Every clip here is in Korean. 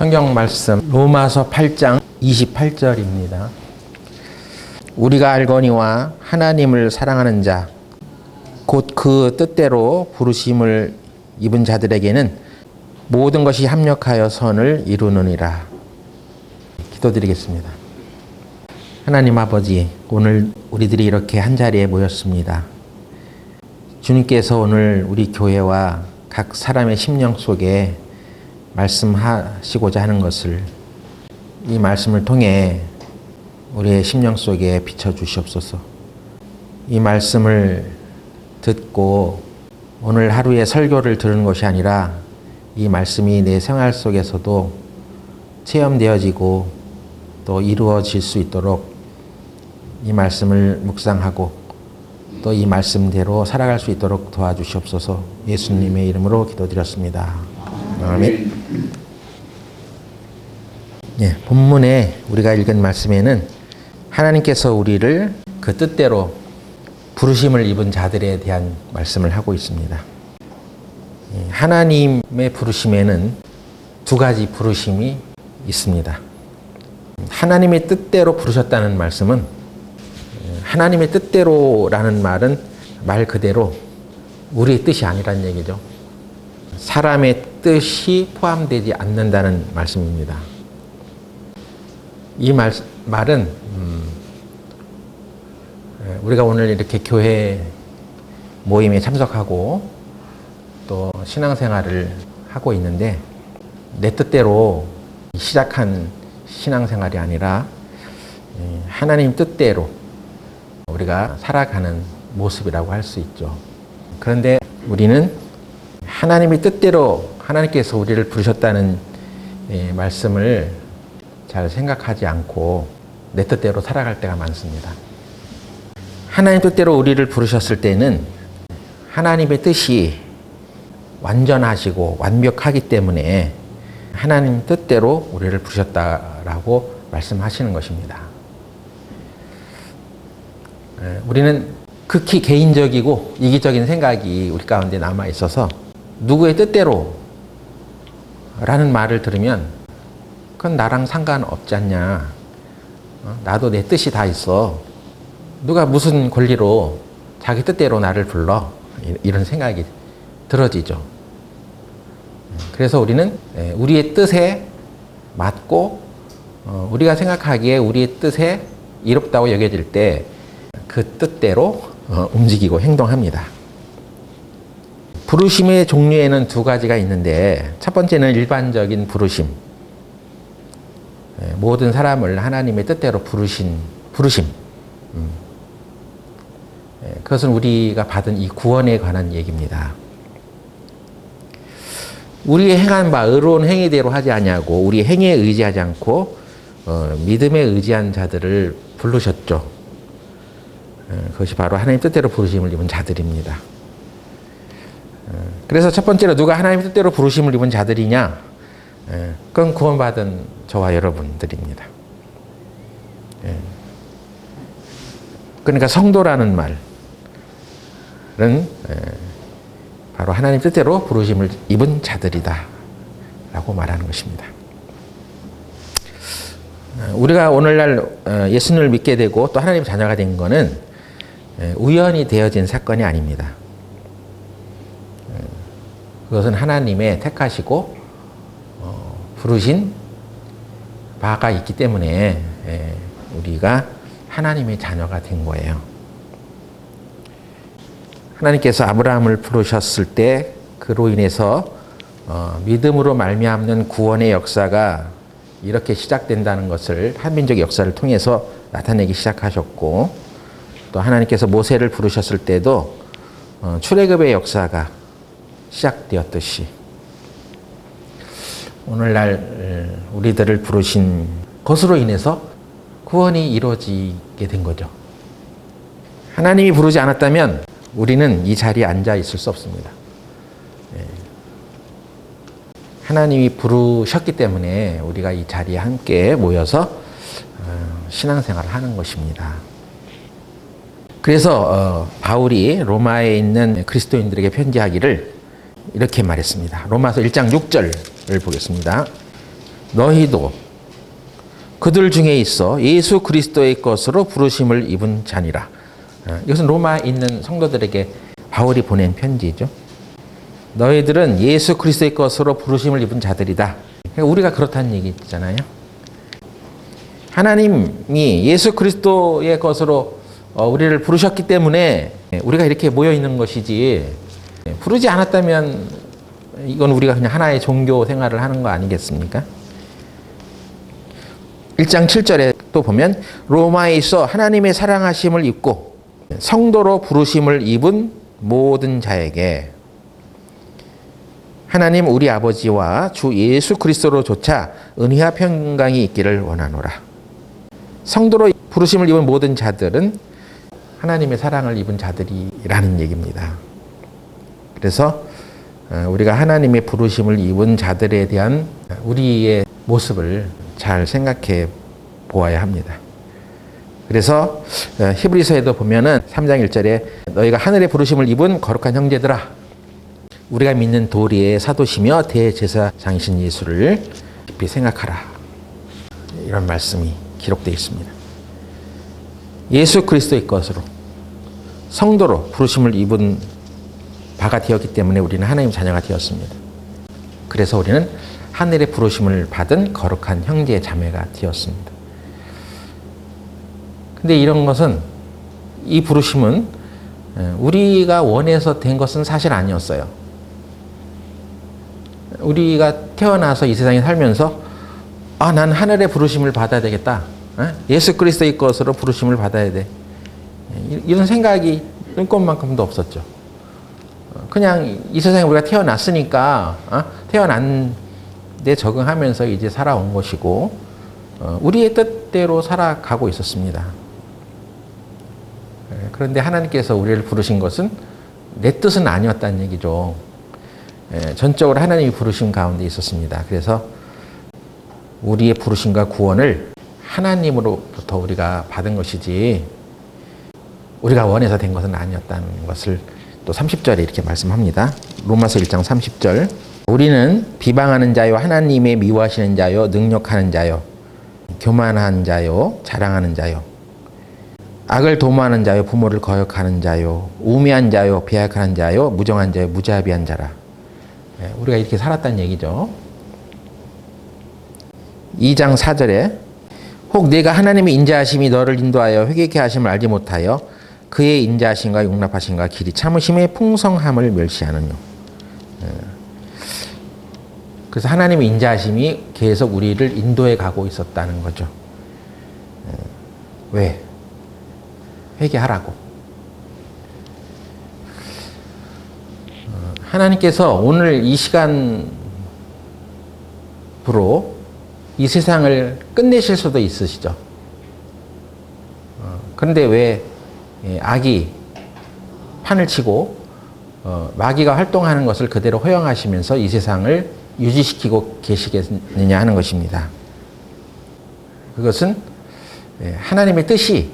성경 말씀 로마서 8장 28절입니다. 우리가 알거니와 하나님을 사랑하는 자 곧 그 뜻대로 부르심을 입은 자들에게는 모든 것이 합력하여 선을 이루느니라. 기도드리겠습니다. 하나님 아버지, 오늘 우리들이 이렇게 한자리에 모였습니다. 주님께서 오늘 우리 교회와 각 사람의 심령 속에 말씀하시고자 하는 것을 이 말씀을 통해 우리의 심령 속에 비춰주시옵소서. 이 말씀을 듣고 오늘 하루의 설교를 들은 것이 아니라 이 말씀이 내 생활 속에서도 체험되어지고 또 이루어질 수 있도록 이 말씀을 묵상하고 또 이 말씀대로 살아갈 수 있도록 도와주시옵소서. 예수님의 이름으로 기도드렸습니다. 아멘. 예, 본문에 우리가 읽은 말씀에는 하나님께서 우리를 그 뜻대로 부르심을 입은 자들에 대한 말씀을 하고 있습니다. 하나님의 부르심에는 두 가지 부르심이 있습니다. 하나님의 뜻대로 부르셨다는 말씀은, 하나님의 뜻대로라는 말은 말 그대로 우리의 뜻이 아니란 얘기죠. 사람의 뜻이 포함되지 않는다는 말씀입니다. 이 말은 우리가 오늘 이렇게 교회 모임에 참석하고 또 신앙생활을 하고 있는데 내 뜻대로 시작한 신앙생활이 아니라 하나님 뜻대로 우리가 살아가는 모습이라고 할 수 있죠. 그런데 우리는 하나님의 뜻대로 하나님께서 우리를 부르셨다는 말씀을 잘 생각하지 않고 내 뜻대로 살아갈 때가 많습니다. 하나님 뜻대로 우리를 부르셨을 때는 하나님의 뜻이 완전하시고 완벽하기 때문에 하나님 뜻대로 우리를 부르셨다라고 말씀하시는 것입니다. 우리는 극히 개인적이고 이기적인 생각이 우리 가운데 남아 있어서 누구의 뜻대로 라는 말을 들으면 그건 나랑 상관없지 않냐. 나도 내 뜻이 다 있어. 누가 무슨 권리로 자기 뜻대로 나를 불러. 이런 생각이 들어지죠. 그래서 우리는 우리의 뜻에 맞고 우리가 생각하기에 우리의 뜻에 이롭다고 여겨질 때 그 뜻대로 움직이고 행동합니다. 부르심의 종류에는 두 가지가 있는데 첫 번째는 일반적인 부르심. 모든 사람을 하나님의 뜻대로 부르심. 그것은 우리가 받은 이 구원에 관한 얘기입니다. 우리의 행한 바 의로운 행위대로 하지 아니하고 우리 행위에 의지하지 않고 믿음에 의지한 자들을 부르셨죠. 그것이 바로 하나님 뜻대로 부르심을 입은 자들입니다. 그래서 첫 번째로 누가 하나님 뜻대로 부르심을 입은 자들이냐? 그건 구원받은 저와 여러분들입니다. 그러니까 성도라는 말은 바로 하나님 뜻대로 부르심을 입은 자들이다 라고 말하는 것입니다. 우리가 오늘날 예수님을 믿게 되고 또 하나님 자녀가 된 것은 우연히 되어진 사건이 아닙니다. 그것은 하나님의 택하시고 부르신 바가 있기 때문에 우리가 하나님의 자녀가 된 거예요. 하나님께서 아브라함을 부르셨을 때 그로 인해서 믿음으로 말미암는 구원의 역사가 이렇게 시작된다는 것을 한민족 역사를 통해서 나타내기 시작하셨고 또 하나님께서 모세를 부르셨을 때도 출애굽의 역사가 시작되었듯이 오늘날 우리들을 부르신 것으로 인해서 구원이 이루어지게 된 거죠. 하나님이 부르지 않았다면 우리는 이 자리에 앉아 있을 수 없습니다. 하나님이 부르셨기 때문에 우리가 이 자리에 함께 모여서 신앙생활을 하는 것입니다. 그래서 바울이 로마에 있는 그리스도인들에게 편지하기를 이렇게 말했습니다. 로마서 1장 6절을 보겠습니다. 너희도 그들 중에 있어 예수 그리스도의 것으로 부르심을 입은 자니라. 이것은 로마에 있는 성도들에게 바울이 보낸 편지죠. 너희들은 예수 그리스도의 것으로 부르심을 입은 자들이다. 우리가 그렇다는 얘기잖아요. 하나님이 예수 그리스도의 것으로 우리를 부르셨기 때문에 우리가 이렇게 모여 있는 것이지, 부르지 않았다면 이건 우리가 그냥 하나의 종교 생활을 하는 거 아니겠습니까? 1장 7절에 또 보면 로마에 있어 하나님의 사랑하심을 입고 성도로 부르심을 입은 모든 자에게 하나님 우리 아버지와 주 예수 그리스도로조차 은혜와 평강이 있기를 원하노라. 성도로 부르심을 입은 모든 자들은 하나님의 사랑을 입은 자들이라는 얘기입니다. 그래서 우리가 하나님의 부르심을 입은 자들에 대한 우리의 모습을 잘 생각해 보아야 합니다. 그래서 히브리서에도 보면은 3장 1절에 너희가 하늘의 부르심을 입은 거룩한 형제들아, 우리가 믿는 도리의 사도시며 대제사장이신 예수를 깊이 생각하라. 이런 말씀이 기록되어 있습니다. 예수 그리스도의 것으로 성도로 부르심을 입은 바가 되었기 때문에 우리는 하나님 자녀가 되었습니다. 그래서 우리는 하늘의 부르심을 받은 거룩한 형제 자매가 되었습니다. 근데 이런 것은, 이 부르심은 우리가 원해서 된 것은 사실 아니었어요. 우리가 태어나서 이 세상에 살면서 난 하늘의 부르심을 받아야 되겠다. 예수 그리스도의 것으로 부르심을 받아야 돼. 이런 생각이 꿈만큼도 없었죠. 그냥 이 세상에 우리가 태어났으니까 태어난 데 적응하면서 이제 살아온 것이고 우리의 뜻대로 살아가고 있었습니다. 그런데 하나님께서 우리를 부르신 것은 내 뜻은 아니었다는 얘기죠. 전적으로 하나님이 부르신 가운데 있었습니다. 그래서 우리의 부르심과 구원을 하나님으로부터 우리가 받은 것이지 우리가 원해서 된 것은 아니었다는 것을 또 30절에 이렇게 말씀합니다. 로마서 1장 30절. 우리는 비방하는 자요, 하나님의 미워하시는 자요, 능력하는 자요, 교만한 자요, 자랑하는 자요, 악을 도모하는 자요, 부모를 거역하는 자요, 우매한 자요, 배약한 자요, 무정한 자요, 무자비한 자라. 우리가 이렇게 살았다는 얘기죠. 2장 4절에 혹 내가 하나님의 인자하심이 너를 인도하여 회개케 하심을 알지 못하여 그의 인자하심과 용납하심과 길이 참으심의 풍성함을 멸시하느뇨. 그래서 하나님의 인자하심이 계속 우리를 인도해 가고 있었다는 거죠. 왜? 회개하라고. 하나님께서 오늘 이 시간부로 이 세상을 끝내실 수도 있으시죠. 그런데 왜 악이 판을 치고 마귀가 활동하는 것을 그대로 허용하시면서 이 세상을 유지시키고 계시겠느냐 하는 것입니다. 그것은 하나님의 뜻이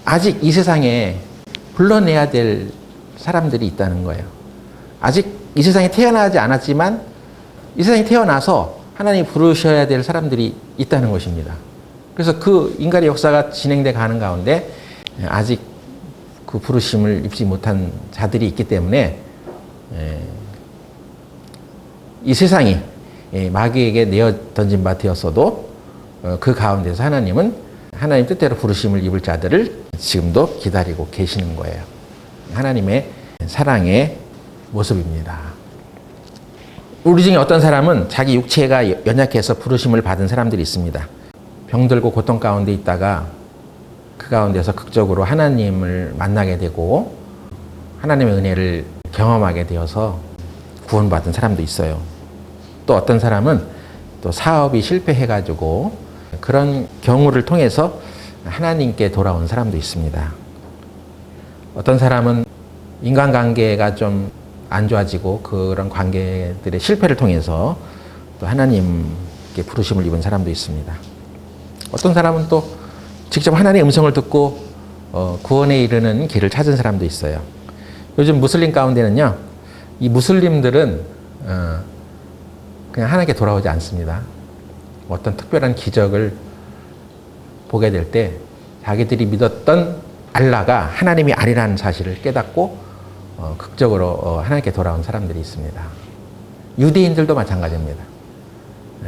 아직 이 세상에 불러내야 될 사람들이 있다는 거예요. 아직 이 세상에 태어나지 않았지만 이 세상에 태어나서 하나님이 부르셔야 될 사람들이 있다는 것입니다. 그래서 그 인간의 역사가 진행돼 가는 가운데 아직 그 부르심을 입지 못한 자들이 있기 때문에 이 세상이 마귀에게 내어 던진 바 되었어도 그 가운데서 하나님은 하나님 뜻대로 부르심을 입을 자들을 지금도 기다리고 계시는 거예요. 하나님의 사랑의 모습입니다. 우리 중에 어떤 사람은 자기 육체가 연약해서 부르심을 받은 사람들이 있습니다. 병들고 고통 가운데 있다가 그 가운데서 극적으로 하나님을 만나게 되고 하나님의 은혜를 경험하게 되어서 구원받은 사람도 있어요. 또 어떤 사람은 또 사업이 실패해가지고 그런 경우를 통해서 하나님께 돌아온 사람도 있습니다. 어떤 사람은 인간관계가 좀 안 좋아지고 그런 관계들의 실패를 통해서 또 하나님께 부르심을 입은 사람도 있습니다. 어떤 사람은 또 직접 하나님의 음성을 듣고 구원에 이르는 길을 찾은 사람도 있어요. 요즘 무슬림 가운데는요, 이 무슬림들은 그냥 하나님께 돌아오지 않습니다. 어떤 특별한 기적을 보게 될 때 자기들이 믿었던 알라가 하나님이 아니라는 사실을 깨닫고 극적으로 하나님께 돌아온 사람들이 있습니다. 유대인들도 마찬가지입니다.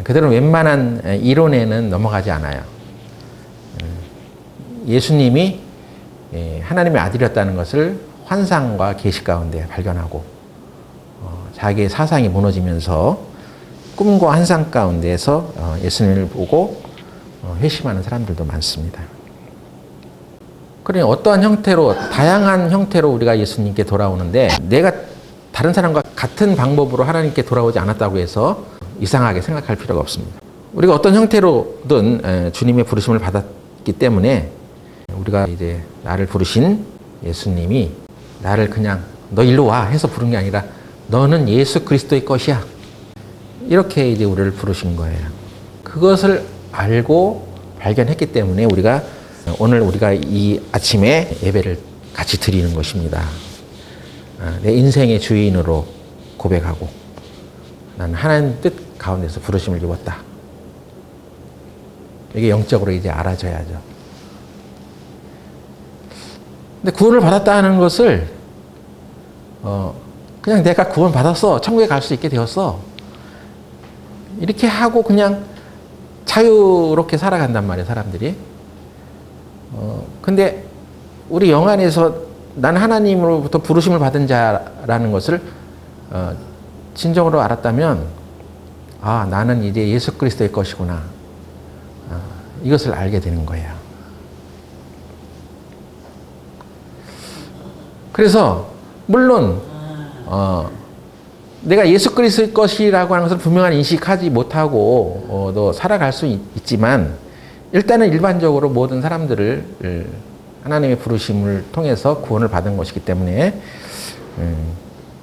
그들은 웬만한 이론에는 넘어가지 않아요. 예수님이 하나님의 아들이었다는 것을 환상과 계시 가운데 발견하고 자기의 사상이 무너지면서 꿈과 환상 가운데서 예수님을 보고 회심하는 사람들도 많습니다. 그러니 어떠한 형태로, 다양한 형태로 우리가 예수님께 돌아오는데 내가 다른 사람과 같은 방법으로 하나님께 돌아오지 않았다고 해서 이상하게 생각할 필요가 없습니다. 우리가 어떤 형태로든 주님의 부르심을 받았기 때문에 우리가 이제 나를 부르신 예수님이 나를 그냥 너 일로 와 해서 부른 게 아니라 너는 예수 그리스도의 것이야. 이렇게 이제 우리를 부르신 거예요. 그것을 알고 발견했기 때문에 오늘 우리가 이 아침에 예배를 같이 드리는 것입니다. 내 인생의 주인으로 고백하고 나는 하나님 뜻 가운데서 부르심을 입었다. 이게 영적으로 이제 알아져야죠. 근데 구원을 받았다는 것을 그냥 내가 구원 받았어, 천국에 갈 수 있게 되었어, 이렇게 하고 그냥 자유롭게 살아간단 말이에요, 사람들이. 근데 우리 영 안에서 난 하나님으로부터 부르심을 받은 자라는 것을 진정으로 알았다면, 아, 나는 이제 예수 그리스도의 것이구나. 이것을 알게 되는 거예요. 그래서 물론 내가 예수 그리스도의 것이라고 하는 것을 분명한 인식하지 못하고 또 살아갈 수 있지만, 일단은 일반적으로 모든 사람들을 하나님의 부르심을 통해서 구원을 받은 것이기 때문에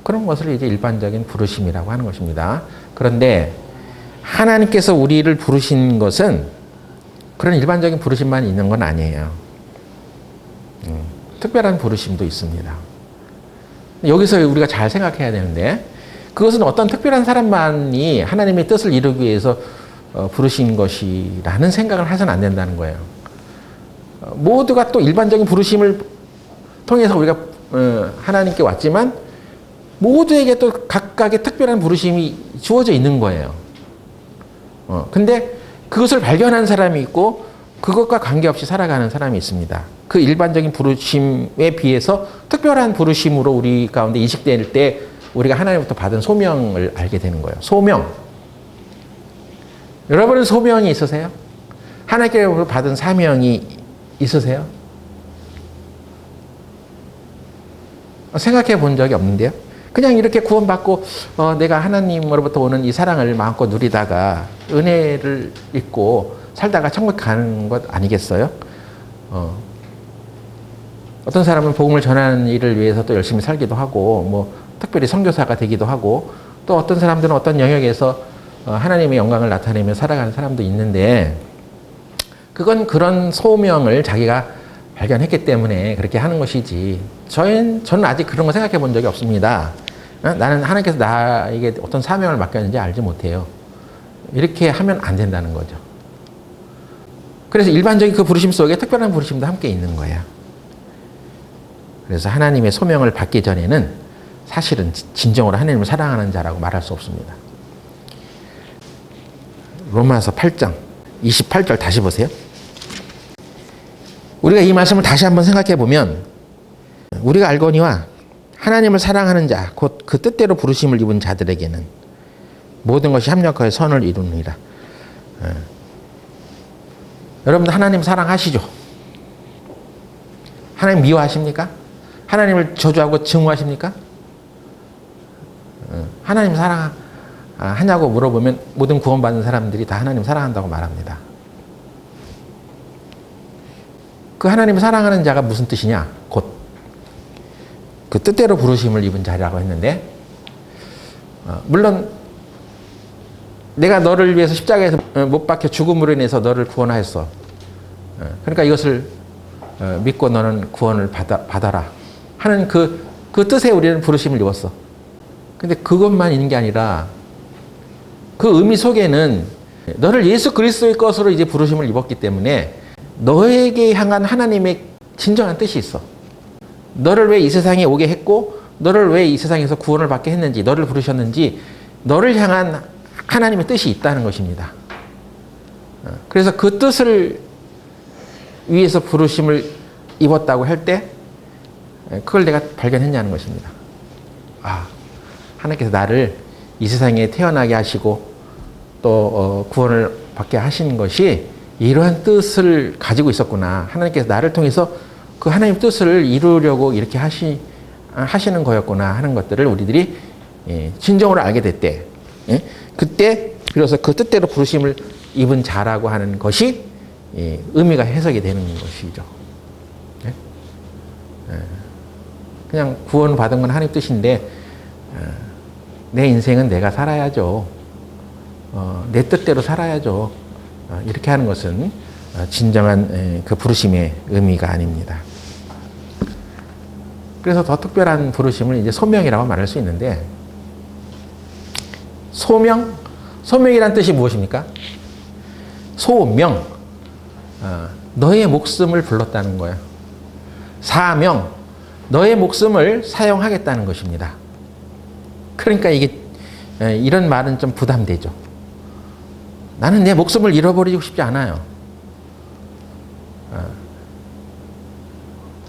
그런 것을 이제 일반적인 부르심이라고 하는 것입니다. 그런데 하나님께서 우리를 부르신 것은 그런 일반적인 부르심만 있는 건 아니에요. 특별한 부르심도 있습니다. 여기서 우리가 잘 생각해야 되는데, 그것은 어떤 특별한 사람만이 하나님의 뜻을 이루기 위해서 부르신 것이라는 생각을 해서는 안 된다는 거예요. 모두가 또 일반적인 부르심을 통해서 우리가 하나님께 왔지만 모두에게 또 각각의 특별한 부르심이 주어져 있는 거예요. 근데 그것을 발견한 사람이 있고 그것과 관계없이 살아가는 사람이 있습니다. 그 일반적인 부르심에 비해서 특별한 부르심으로 우리 가운데 인식될 때 우리가 하나님부터 받은 소명을 알게 되는 거예요. 소명. 여러분은 소명이 있으세요? 하나님께로부터 받은 사명이 있으세요? 생각해 본 적이 없는데요. 그냥 이렇게 구원받고 내가 하나님으로부터 오는 이 사랑을 마음껏 누리다가 은혜를 잊고 살다가 천국 가는 것 아니겠어요? 어떤 사람은 복음을 전하는 일을 위해서 또 열심히 살기도 하고, 뭐 특별히 선교사가 되기도 하고, 또 어떤 사람들은 어떤 영역에서 하나님의 영광을 나타내며 살아가는 사람도 있는데, 그건 그런 소명을 자기가 발견했기 때문에 그렇게 하는 것이지, 저는 아직 그런 거 생각해 본 적이 없습니다. 나는 하나님께서 나에게 어떤 사명을 맡겼는지 알지 못해요. 이렇게 하면 안 된다는 거죠. 그래서 일반적인 그 부르심 속에 특별한 부르심도 함께 있는 거예요. 그래서 하나님의 소명을 받기 전에는 사실은 진정으로 하나님을 사랑하는 자라고 말할 수 없습니다. 로마서 8장 28절 다시 보세요. 우리가 이 말씀을 다시 한번 생각해 보면, 우리가 알거니와 하나님을 사랑하는 자, 곧 그 뜻대로 부르심을 입은 자들에게는 모든 것이 합력하여 선을 이루느니라. 여러분들 하나님 사랑하시죠? 하나님 미워하십니까? 하나님을 저주하고 증오하십니까? 하나님 사랑하냐고 물어보면 모든 구원받는 사람들이 다 하나님 사랑한다고 말합니다. 그 하나님을 사랑하는 자가 무슨 뜻이냐? 곧 그 뜻대로 부르심을 입은 자라고 했는데, 물론 내가 너를 위해서 십자가에서 못 박혀 죽음으로 인해서 너를 구원하였어. 그러니까 이것을 믿고 너는 구원을 받아라 하는 그 뜻에 우리는 부르심을 입었어. 근데 그것만 있는 게 아니라 그 의미 속에는 너를 예수 그리스도의 것으로 이제 부르심을 입었기 때문에 너에게 향한 하나님의 진정한 뜻이 있어. 너를 왜 이 세상에 오게 했고 너를 왜 이 세상에서 구원을 받게 했는지, 너를 부르셨는지, 너를 향한 하나님의 뜻이 있다는 것입니다. 그래서 그 뜻을 위해서 부르심을 입었다고 할 때 그걸 내가 발견했냐는 것입니다. 아, 하나님께서 나를 이 세상에 태어나게 하시고 또 구원을 받게 하신 것이 이러한 뜻을 가지고 있었구나. 하나님께서 나를 통해서 그 하나님의 뜻을 이루려고 이렇게 하시는 거였구나 하는 것들을 우리들이 진정으로 알게 됐대. 그때 비로소 그 뜻대로 부르심을 입은 자라고 하는 것이 의미가 해석이 되는 것이죠. 그냥 구원받은 건 하나님 뜻인데 내 인생은 내가 살아야죠. 내 뜻대로 살아야죠. 이렇게 하는 것은 진정한 그 부르심의 의미가 아닙니다. 그래서 더 특별한 부르심을 이제 소명이라고 말할 수 있는데, 소명이란 뜻이 무엇입니까? 소명, 너의 목숨을 불렀다는 거예요. 사명, 너의 목숨을 사용하겠다는 것입니다. 그러니까 이게 이런 말은 좀 부담되죠. 나는 내 목숨을 잃어버리고 싶지 않아요.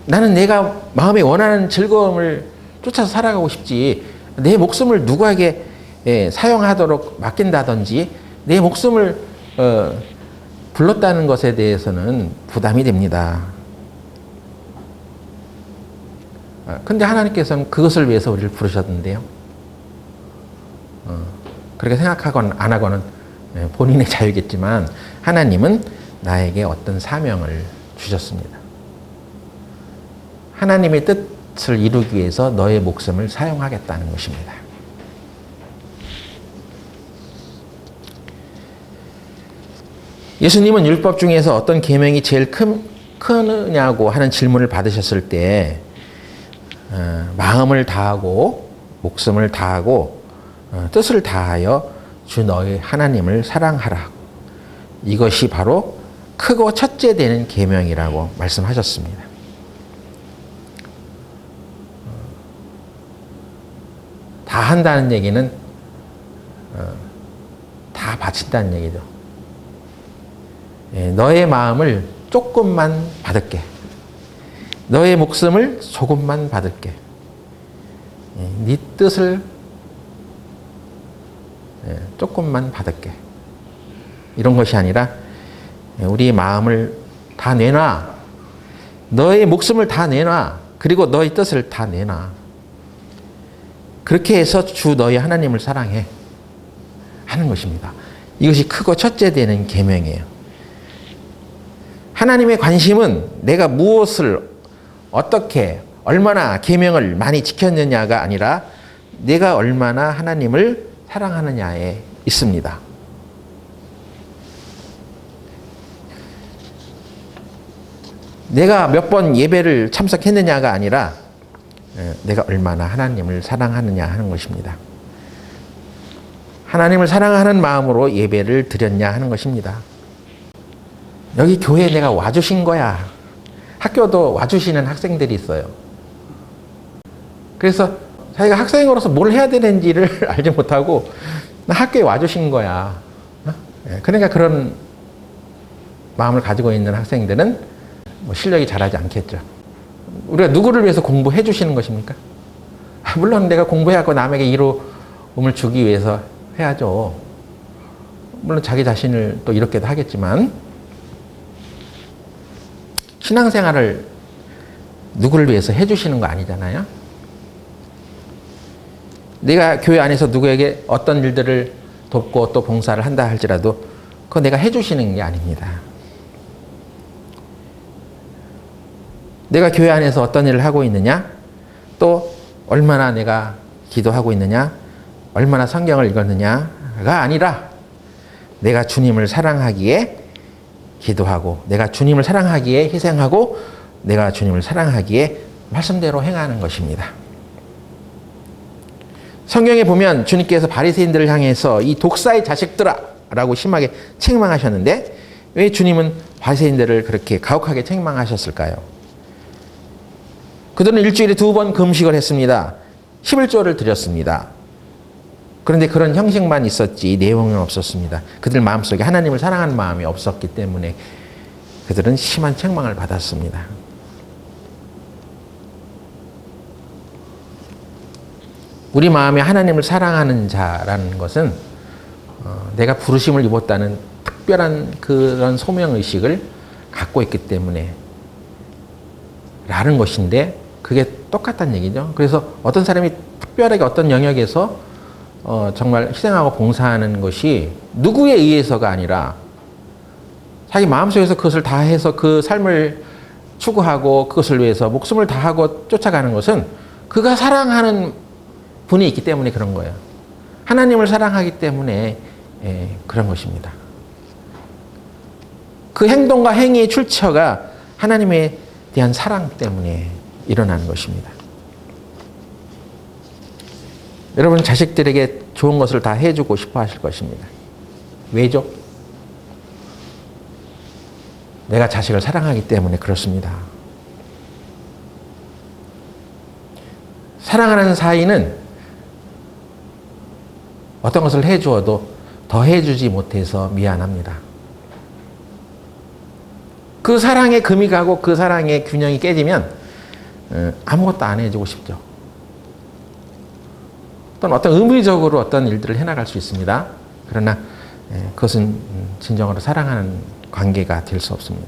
나는 내가 마음에 원하는 즐거움을 쫓아서 살아가고 싶지, 내 목숨을 누구에게 사용하도록 맡긴다든지 내 목숨을 불렀다는 것에 대해서는 부담이 됩니다. 근데 하나님께서는 그것을 위해서 우리를 부르셨는데요. 그렇게 생각하건 안 하고는 본인의 자유겠지만 하나님은 나에게 어떤 사명을 주셨습니다. 하나님의 뜻을 이루기 위해서 너의 목숨을 사용하겠다는 것입니다. 예수님은 율법 중에서 어떤 계명이 제일 크느냐고 하는 질문을 받으셨을 때 마음을 다하고 목숨을 다하고 뜻을 다하여 주 너의 하나님을 사랑하라. 이것이 바로 크고 첫째 되는 계명이라고 말씀하셨습니다. 다 한다는 얘기는 다 바친다는 얘기죠. 너의 마음을 조금만 받을게. 너의 목숨을 조금만 받을게. 네 뜻을 조금만 받을게. 이런 것이 아니라 우리 마음을 다 내놔. 너의 목숨을 다 내놔. 그리고 너의 뜻을 다 내놔. 그렇게 해서 주 너희 하나님을 사랑해 하는 것입니다. 이것이 크고 첫째 되는 계명이에요. 하나님의 관심은 내가 무엇을 어떻게 얼마나 계명을 많이 지켰느냐가 아니라 내가 얼마나 하나님을 사랑하느냐에 있습니다. 내가 몇 번 예배를 참석했느냐가 아니라 내가 얼마나 하나님을 사랑하느냐 하는 것입니다. 하나님을 사랑하는 마음으로 예배를 드렸냐 하는 것입니다. 여기 교회에 내가 와주신 거야. 학교도 와주시는 학생들이 있어요. 그래서 자기가 학생으로서 뭘 해야 되는지를 알지 못하고 나 학교에 와주신 거야. 그러니까 그런 마음을 가지고 있는 학생들은 뭐 실력이 잘하지 않겠죠. 우리가 누구를 위해서 공부해 주시는 것입니까? 물론 내가 공부해갖고 남에게 이로움을 주기 위해서 해야죠. 물론 자기 자신을 또 이렇게도 하겠지만 신앙생활을 누구를 위해서 해주시는 거 아니잖아요. 내가 교회 안에서 누구에게 어떤 일들을 돕고 또 봉사를 한다 할지라도 그거 내가 해주시는 게 아닙니다. 내가 교회 안에서 어떤 일을 하고 있느냐, 또 얼마나 내가 기도하고 있느냐, 얼마나 성경을 읽었느냐가 아니라 내가 주님을 사랑하기에 기도하고 내가 주님을 사랑하기에 희생하고 내가 주님을 사랑하기에 말씀대로 행하는 것입니다. 성경에 보면 주님께서 바리새인들을 향해서 이 독사의 자식들아 라고 심하게 책망하셨는데 왜 주님은 바리새인들을 그렇게 가혹하게 책망하셨을까요? 그들은 일주일에 2번 금식을 했습니다. 11조를 드렸습니다. 그런데 그런 형식만 있었지 내용은 없었습니다. 그들 마음속에 하나님을 사랑하는 마음이 없었기 때문에 그들은 심한 책망을 받았습니다. 우리 마음에 하나님을 사랑하는 자라는 것은 내가 부르심을 입었다는 특별한 그런 소명의식을 갖고 있기 때문에 라는 것인데 그게 똑같다는 얘기죠. 그래서 어떤 사람이 특별하게 어떤 영역에서 정말 희생하고 봉사하는 것이 누구에 의해서가 아니라 자기 마음속에서 그것을 다 해서 그 삶을 추구하고 그것을 위해서 목숨을 다하고 쫓아가는 것은 그가 사랑하는 분이 있기 때문에 그런 거예요. 하나님을 사랑하기 때문에 그런 것입니다. 그 행동과 행위의 출처가 하나님에 대한 사랑 때문에 일어나는 것입니다. 여러분 자식들에게 좋은 것을 다 해주고 싶어 하실 것입니다. 왜죠? 내가 자식을 사랑하기 때문에 그렇습니다. 사랑하는 사이는 어떤 것을 해주어도 더 해주지 못해서 미안합니다. 그 사랑의 금이 가고 그 사랑의 균형이 깨지면 아무것도 안 해주고 싶죠. 또는 어떤 의무적으로 어떤 일들을 해나갈 수 있습니다. 그러나 그것은 진정으로 사랑하는 관계가 될 수 없습니다.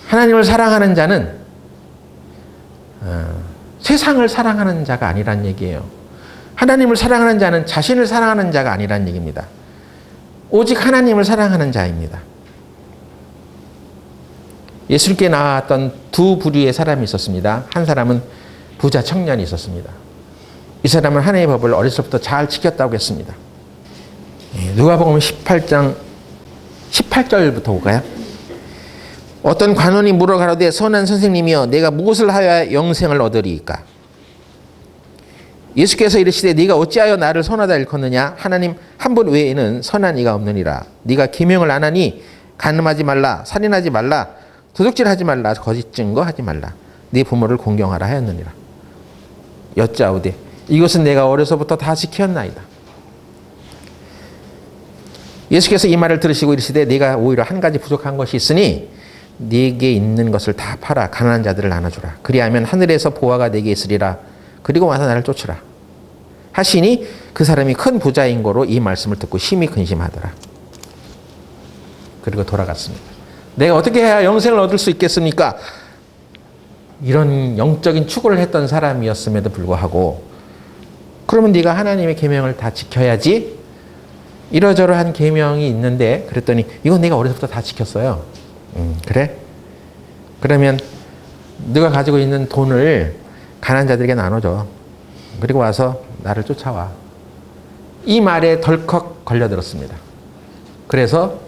하나님을 사랑하는 자는 세상을 사랑하는 자가 아니란 얘기예요. 하나님을 사랑하는 자는 자신을 사랑하는 자가 아니란 얘기입니다. 오직 하나님을 사랑하는 자입니다. 예수님께 나왔던 두 부류의 사람이 있었습니다. 한 사람은 부자 청년이 있었습니다. 이 사람은 하나님의 법을 어렸을 때부터 잘 지켰다고 했습니다. 누가복음 18장 18절부터 볼까요? 어떤 관원이 물어 가로되 선한 선생님이여 내가 무엇을 하여야 영생을 얻으리이까? 예수께서 이르시되 네가 어찌하여 나를 선하다 일컫느냐? 하나님 한 분 외에는 선한 이가 없느니라. 네가 계명을 안 하니 간음하지 말라, 살인하지 말라, 도둑질하지 말라, 거짓 증거하지 말라, 네 부모를 공경하라 하였느니라. 여짜오되 이것은 내가 어려서부터 다 지켰나이다. 예수께서 이 말을 들으시고 이르시되 네가 오히려 한 가지 부족한 것이 있으니 네게 있는 것을 다 팔아 가난한 자들을 나눠주라. 그리하면 하늘에서 보화가 네게 있으리라. 그리고 와서 나를 쫓으라 하시니 그 사람이 큰 부자인 거로 이 말씀을 듣고 심히 근심하더라. 그리고 돌아갔습니다. 내가 어떻게 해야 영생을 얻을 수 있겠습니까? 이런 영적인 추구를 했던 사람이었음에도 불구하고 그러면 네가 하나님의 계명을 다 지켜야지. 이러저러한 계명이 있는데 그랬더니 이건 내가 어려서부터 다 지켰어요. 그래? 그러면 네가 가지고 있는 돈을 가난한 자들에게 나눠줘. 그리고 와서 나를 쫓아와. 이 말에 덜컥 걸려들었습니다. 그래서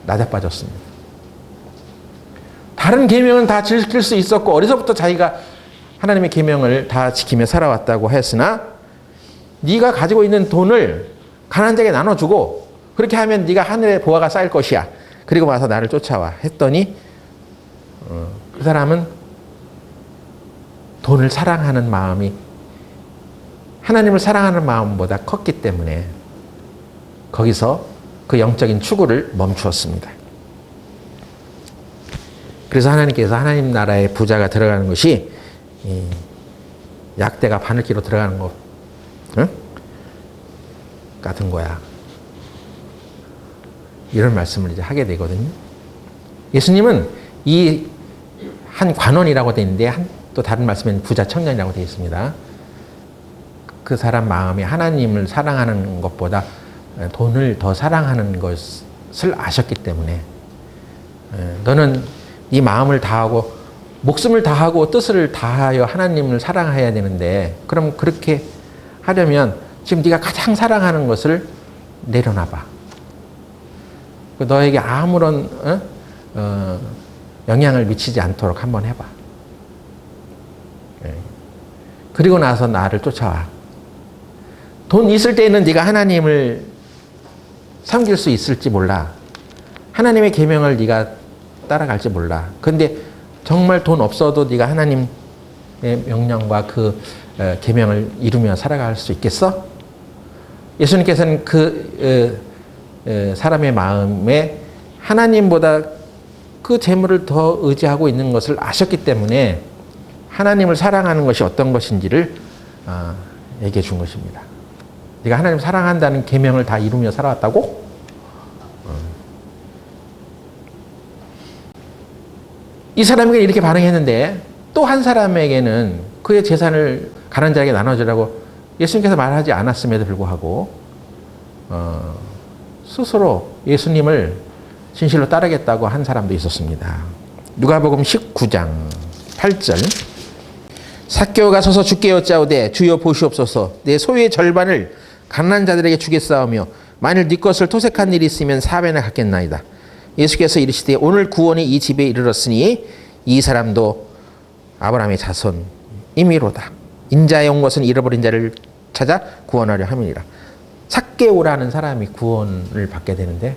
나자빠졌습니다. 다른 계명은 다 지킬 수 있었고 어려서부터 자기가 하나님의 계명을 다 지키며 살아왔다고 했으나 네가 가지고 있는 돈을 가난한 자에게 나눠주고 그렇게 하면 네가 하늘에 보화가 쌓일 것이야. 그리고 와서 나를 쫓아와 했더니 그 사람은 돈을 사랑하는 마음이 하나님을 사랑하는 마음보다 컸기 때문에 거기서 그 영적인 추구를 멈추었습니다. 그래서 하나님께서 하나님 나라의 부자가 들어가는 것이 약대가 바늘기로 들어가는 것 같은 거야. 이런 말씀을 이제 하게 되거든요. 예수님은 이 한 관원이라고 되어 있는데 또 다른 말씀에는 부자 청년이라고 되어 있습니다. 그 사람 마음이 하나님을 사랑하는 것보다 돈을 더 사랑하는 것을 아셨기 때문에 너는 네 마음을 다하고 목숨을 다하고 뜻을 다하여 하나님을 사랑해야 되는데 그럼 그렇게 하려면 지금 네가 가장 사랑하는 것을 내려놔봐. 너에게 아무런 영향을 미치지 않도록 한번 해봐. 그리고 나서 나를 쫓아와. 돈 있을 때는 네가 하나님을 섬길 수 있을지 몰라. 하나님의 계명을 네가 따라갈지 몰라. 근데 정말 돈 없어도 네가 하나님의 명령과 그 계명을 이루며 살아갈 수 있겠어? 예수님께서는 그 사람의 마음에 하나님보다 그 재물을 더 의지하고 있는 것을 아셨기 때문에 하나님을 사랑하는 것이 어떤 것인지를 얘기해 준 것입니다. 네가 하나님을 사랑한다는 계명을 다 이루며 살아왔다고? 이 사람에게 이렇게 반응했는데 또 한 사람에게는 그의 재산을 가난한 자에게 나눠주라고 예수님께서 말하지 않았음에도 불구하고 스스로 예수님을 진실로 따르겠다고 한 사람도 있었습니다. 누가복음 19장 8절 삭개오가 서서 주께 여짜오되 주여 보시옵소서 내 소유의 절반을 가난한 자들에게 주겠사오며 만일 네 것을 토색한 일이 있으면 4배나 갚겠나이다. 예수께서 이르시되 오늘 구원이 이 집에 이르렀으니 이 사람도 아브라함의 자손이미로다. 인자에 온 것은 잃어버린 자를 찾아 구원하려 함이니라. 삭개오라는 사람이 구원을 받게 되는데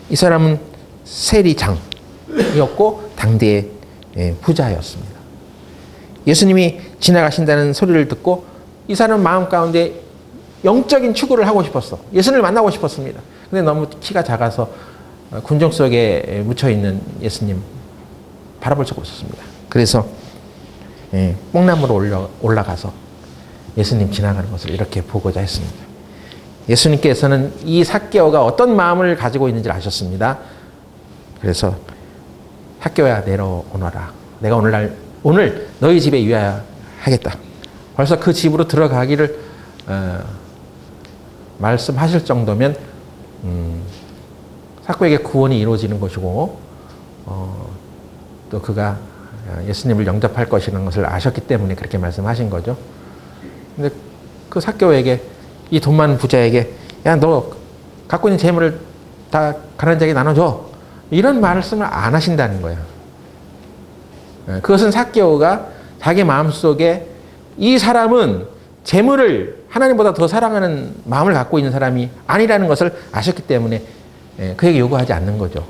이 사람은 세리장이었고 당대의 부자였습니다. 예수님이 지나가신다는 소리를 듣고 이 사람 마음 가운데 영적인 추구를 하고 싶었어. 예수님을 만나고 싶었습니다. 근데 너무 키가 작아서 군중 속에 묻혀있는 예수님 바라볼 수가 없었습니다. 그래서 뽕나무로 올라가서 예수님 지나가는 것을 이렇게 보고자 했습니다. 예수님께서는 이 삭개오가 어떤 마음을 가지고 있는지를 아셨습니다. 그래서 삭개오야 내려오너라. 내가 오늘 너희 집에 유하야 하겠다. 벌써 그 집으로 들어가기를 말씀하실 정도면 삭개오에게 구원이 이루어지는 것이고 또 그가 예수님을 영접할 것이라는 것을 아셨기 때문에 그렇게 말씀하신 거죠. 근데 그 삭개오에게 이 돈 많은 부자에게 야 너 갖고 있는 재물을 다 가난한 자에게 나눠줘. 이런 말씀을 안 하신다는 거예요. 그것은 삭개오가 자기 마음속에 이 사람은 재물을 하나님보다 더 사랑하는 마음을 갖고 있는 사람이 아니라는 것을 아셨기 때문에 그에게 요구하지 않는 거죠.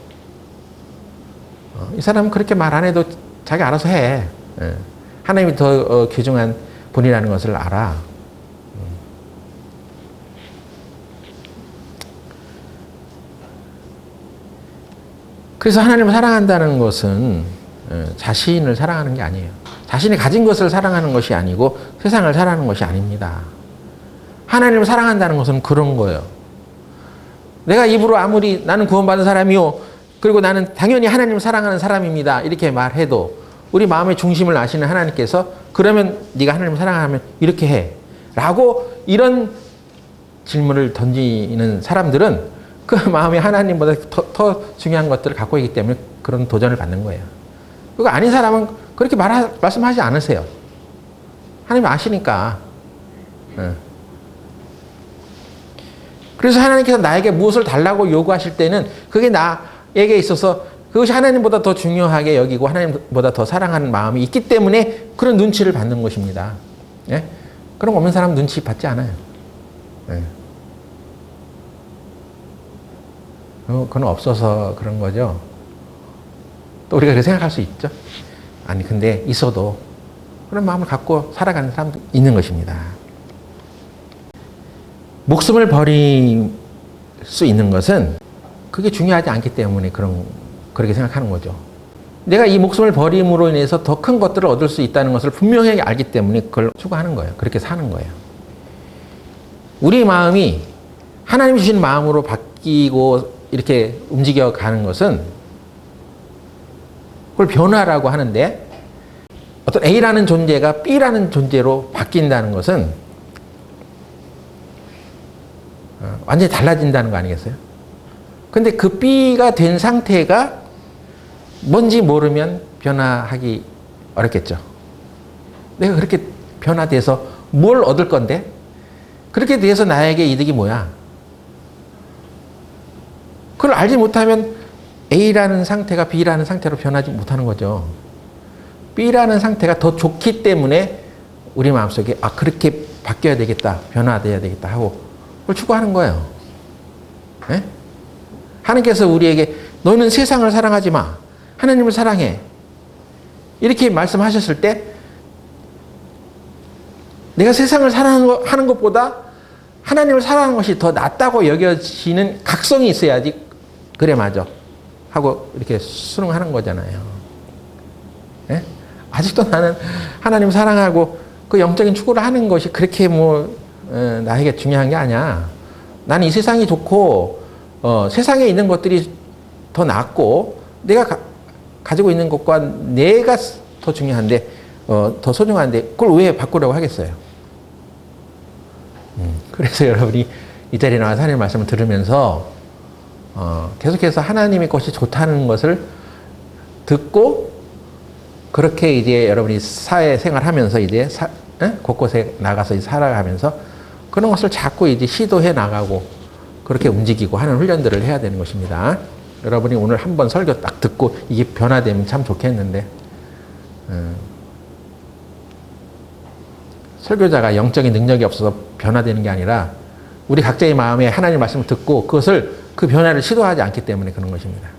이 사람은 그렇게 말 안 해도 자기 알아서 해. 하나님이 더 귀중한 분이라는 것을 알아. 그래서 하나님을 사랑한다는 것은 자신을 사랑하는 게 아니에요. 자신이 가진 것을 사랑하는 것이 아니고 세상을 사랑하는 것이 아닙니다. 하나님을 사랑한다는 것은 그런 거예요. 내가 입으로 아무리 나는 구원받은 사람이요. 그리고 나는 당연히 하나님을 사랑하는 사람입니다. 이렇게 말해도 우리 마음의 중심을 아시는 하나님께서 그러면 네가 하나님을 사랑하면 이렇게 해. 라고 이런 질문을 던지는 사람들은 그 마음이 하나님보다 더 중요한 것들을 갖고 있기 때문에 그런 도전을 받는 거예요. 그거 아닌 사람은 그렇게 말씀하지 않으세요. 하나님 아시니까. 그래서 하나님께서 나에게 무엇을 달라고 요구하실 때는 그게 나에게 있어서 그것이 하나님보다 더 중요하게 여기고 하나님보다 더 사랑하는 마음이 있기 때문에 그런 눈치를 받는 것입니다. 예? 그럼 없는 사람은 눈치 받지 않아요. 예. 그건 없어서 그런 거죠. 또 우리가 그렇게 생각할 수 있죠. 아니 근데 있어도 그런 마음을 갖고 살아가는 사람도 있는 것입니다. 목숨을 버릴 수 있는 것은 그게 중요하지 않기 때문에 그렇게 생각하는 거죠. 내가 이 목숨을 버림으로 인해서 더 큰 것들을 얻을 수 있다는 것을 분명히 알기 때문에 그걸 추구하는 거예요. 그렇게 사는 거예요. 우리 마음이 하나님이 주신 마음으로 바뀌고 이렇게 움직여 가는 것은 그걸 변화라고 하는데 어떤 A라는 존재가 B라는 존재로 바뀐다는 것은 완전히 달라진다는 거 아니겠어요? 근데 그 B가 된 상태가 뭔지 모르면 변화하기 어렵겠죠. 내가 그렇게 변화돼서 뭘 얻을 건데? 그렇게 돼서 나에게 이득이 뭐야? 그걸 알지 못하면 A라는 상태가 B라는 상태로 변하지 못하는 거죠. B라는 상태가 더 좋기 때문에 우리 마음속에 그렇게 바뀌어야 되겠다, 변화돼야 되겠다 하고 그걸 추구하는 거예요. 네? 하나님께서 우리에게 너는 세상을 사랑하지 마, 하나님을 사랑해, 이렇게 말씀하셨을 때 내가 세상을 사랑하는 것보다 하나님을 사랑하는 것이 더 낫다고 여겨지는 각성이 있어야지 그래 맞아 하고 이렇게 수능하는 거잖아요. 네? 아직도 나는 하나님 사랑하고 그 영적인 추구를 하는 것이 그렇게 나에게 중요한 게 아니야. 나는 이 세상이 좋고 세상에 있는 것들이 더 낫고 내가 가지고 있는 것과 내가 더 중요한데 더 소중한데 그걸 왜 바꾸려고 하겠어요? 그래서 여러분이 이 자리에 나와서 하나님의 말씀을 들으면서 계속해서 하나님의 것이 좋다는 것을 듣고 그렇게 이제 여러분이 사회생활하면서 이제 곳곳에 나가서 살아가면서 그런 것을 자꾸 이제 시도해 나가고 그렇게 움직이고 하는 훈련들을 해야 되는 것입니다. 여러분이 오늘 한번 설교 딱 듣고 이게 변화되면 참 좋겠는데 설교자가 영적인 능력이 없어서 변화되는 게 아니라 우리 각자의 마음에 하나님의 말씀을 듣고 그 변화를 시도하지 않기 때문에 그런 것입니다.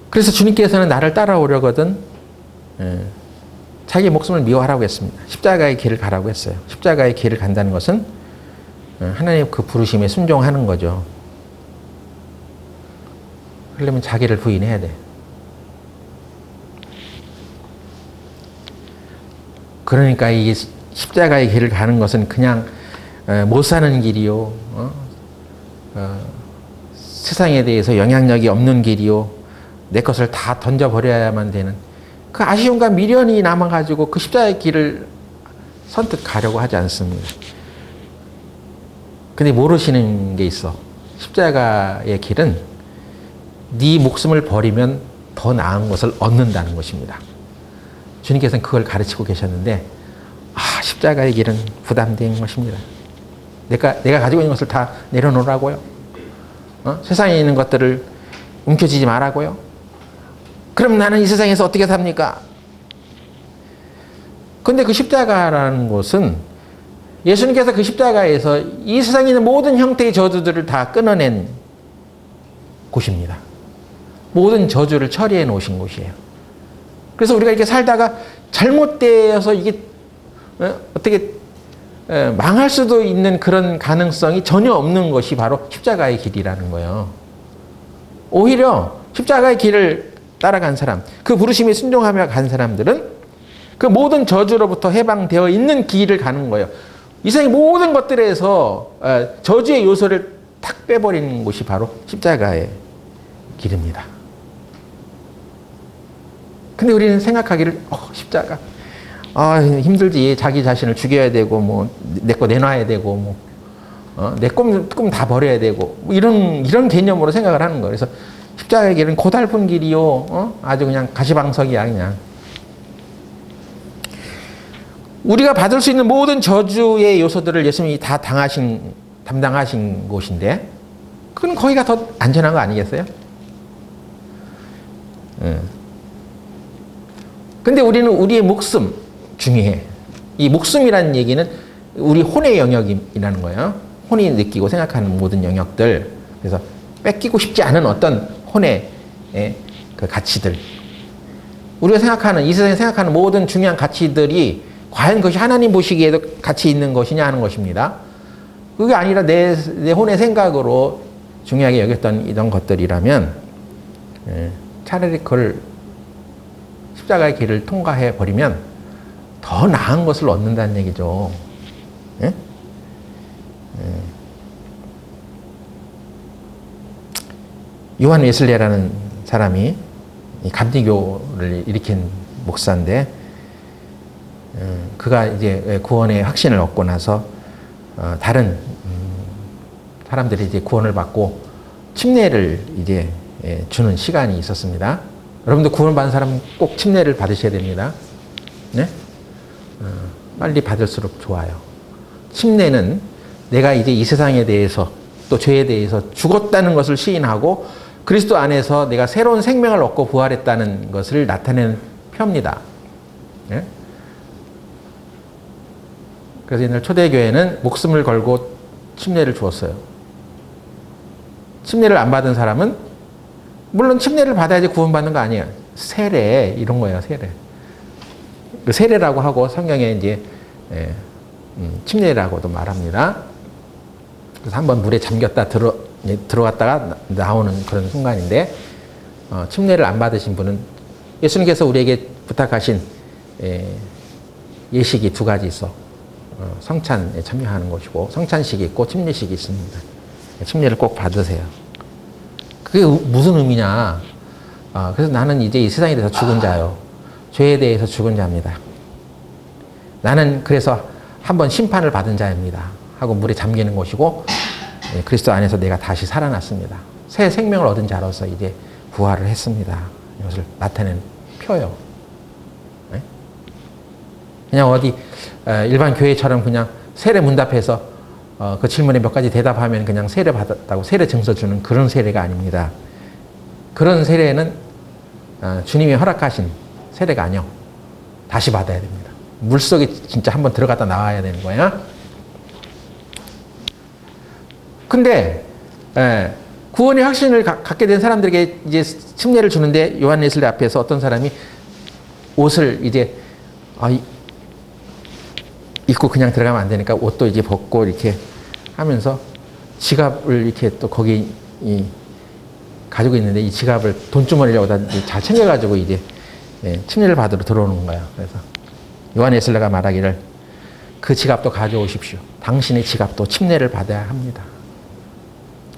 그래서 주님께서는 나를 따라오려거든 자기 목숨을 미워하라고 했습니다. 십자가의 길을 가라고 했어요. 십자가의 길을 간다는 것은 하나님 그 부르심에 순종하는 거죠. 그러려면 자기를 부인해야 돼. 그러니까 이 십자가의 길을 가는 것은 그냥 못 사는 길이요, 세상에 대해서 영향력이 없는 길이요, 내 것을 다 던져버려야만 되는 그 아쉬움과 미련이 남아가지고 그 십자가의 길을 선뜻 가려고 하지 않습니다. 근데 모르시는 게 있어. 십자가의 길은 네 목숨을 버리면 더 나은 것을 얻는다는 것입니다. 주님께서는 그걸 가르치고 계셨는데 십자가의 길은 부담된 것입니다. 내가 가지고 있는 것을 다 내려놓으라고요. 세상에 있는 것들을 움켜쥐지 말라고요. 그럼 나는 이 세상에서 어떻게 삽니까? 근데 그 십자가라는 것은 예수님께서 그 십자가에서 이 세상에 있는 모든 형태의 저주들을 다 끊어낸 곳입니다. 모든 저주를 처리해 놓으신 곳이에요. 그래서 우리가 이렇게 살다가 잘못되어서 이게 어떻게 망할 수도 있는 그런 가능성이 전혀 없는 것이 바로 십자가의 길이라는 거예요. 오히려 십자가의 길을 따라간 사람, 그 부르심에 순종하며 간 사람들은 그 모든 저주로부터 해방되어 있는 길을 가는 거예요. 이 세상의 모든 것들에서 저주의 요소를 탁 빼버리는 곳이 바로 십자가의 길입니다. 근데 우리는 생각하기를 십자가 힘들지. 자기 자신을 죽여야 되고 내 거 내놔야 되고 내 꿈 다 버려야 되고 이런 개념으로 생각을 하는 거예요. 그래서 십자가의 길은 고달픈 길이요, 아주 그냥 가시방석이야. 그냥 우리가 받을 수 있는 모든 저주의 요소들을 예수님이 다 담당하신 곳인데 그건 거기가 더 안전한 거 아니겠어요? 근데 우리는 우리의 목숨 중요해. 이 목숨이라는 얘기는 우리 혼의 영역이라는 거예요. 혼이 느끼고 생각하는 모든 영역들. 그래서 뺏기고 싶지 않은 어떤 혼의 그 가치들. 우리가 생각하는, 이 세상에 생각하는 모든 중요한 가치들이 과연 그것이 하나님 보시기에도 가치 있는 것이냐 하는 것입니다. 그게 아니라 내 혼의 생각으로 중요하게 여겼던 이런 것들이라면 차라리 그걸 십자가의 길을 통과해 버리면 더 나은 것을 얻는다는 얘기죠. 예? 요한 웨슬레라는 사람이 감리교를 일으킨 목사인데 그가 이제 구원의 확신을 얻고 나서 다른 사람들이 이제 구원을 받고 침례를 이제 주는 시간이 있었습니다. 여러분들 구원받은 사람은 꼭 침례를 받으셔야 됩니다. 네? 빨리 받을수록 좋아요. 침례는 내가 이제 이 세상에 대해서 또 죄에 대해서 죽었다는 것을 시인하고 그 그리스도 안에서 내가 새로운 생명을 얻고 부활했다는 것을 나타내는 표입니다. 예? 그래서 옛날 초대교회는 목숨을 걸고 침례를 주었어요. 침례를 안 받은 사람은 물론 침례를 받아야지 구원받는 거 아니에요. 세례 이런 거예요. 세례. 그 세례라고 하고 성경에 이제 침례라고도 말합니다. 그래서 한번 물에 잠겼다 들어갔다가 나오는 그런 순간인데 침례를 안 받으신 분은 예수님께서 우리에게 부탁하신 예식이 두 가지 있어. 성찬에 참여하는 것이고 성찬식이 있고 침례식이 있습니다. 침례를 꼭 받으세요. 그게 무슨 의미냐? 그래서 나는 이제 이 세상에 대해서 죽은 자요. 죄에 대해서 죽은 자입니다. 나는 그래서 한번 심판을 받은 자입니다. 하고 물에 잠기는 것이고 그리스도 안에서 내가 다시 살아났습니다. 새 생명을 얻은 자로서 이제 부활을 했습니다. 이것을 나타내는 표요. 네? 그냥 어디 일반 교회처럼 그냥 세례 문답해서 그 질문에 몇 가지 대답하면 그냥 세례 받았다고 세례 증서 주는 그런 세례가 아닙니다. 그런 세례는 주님이 허락하신 세례가 아니요. 다시 받아야 됩니다. 물속에 진짜 한번 들어갔다 나와야 되는 거야. 근데 구원의 확신을 갖게 된 사람들에게 이제 침례를 주는데 요한 예슬레 앞에서 어떤 사람이 옷을 이제 입고 그냥 들어가면 안 되니까 옷도 이제 벗고 이렇게 하면서 지갑을 이렇게 또 거기 가지고 있는데 이 지갑을 돈주머니라고 잘 챙겨가지고 이제 침례를 받으러 들어오는 거예요. 그래서 요한 예슬레가 말하기를 그 지갑도 가져오십시오. 당신의 지갑도 침례를 받아야 합니다.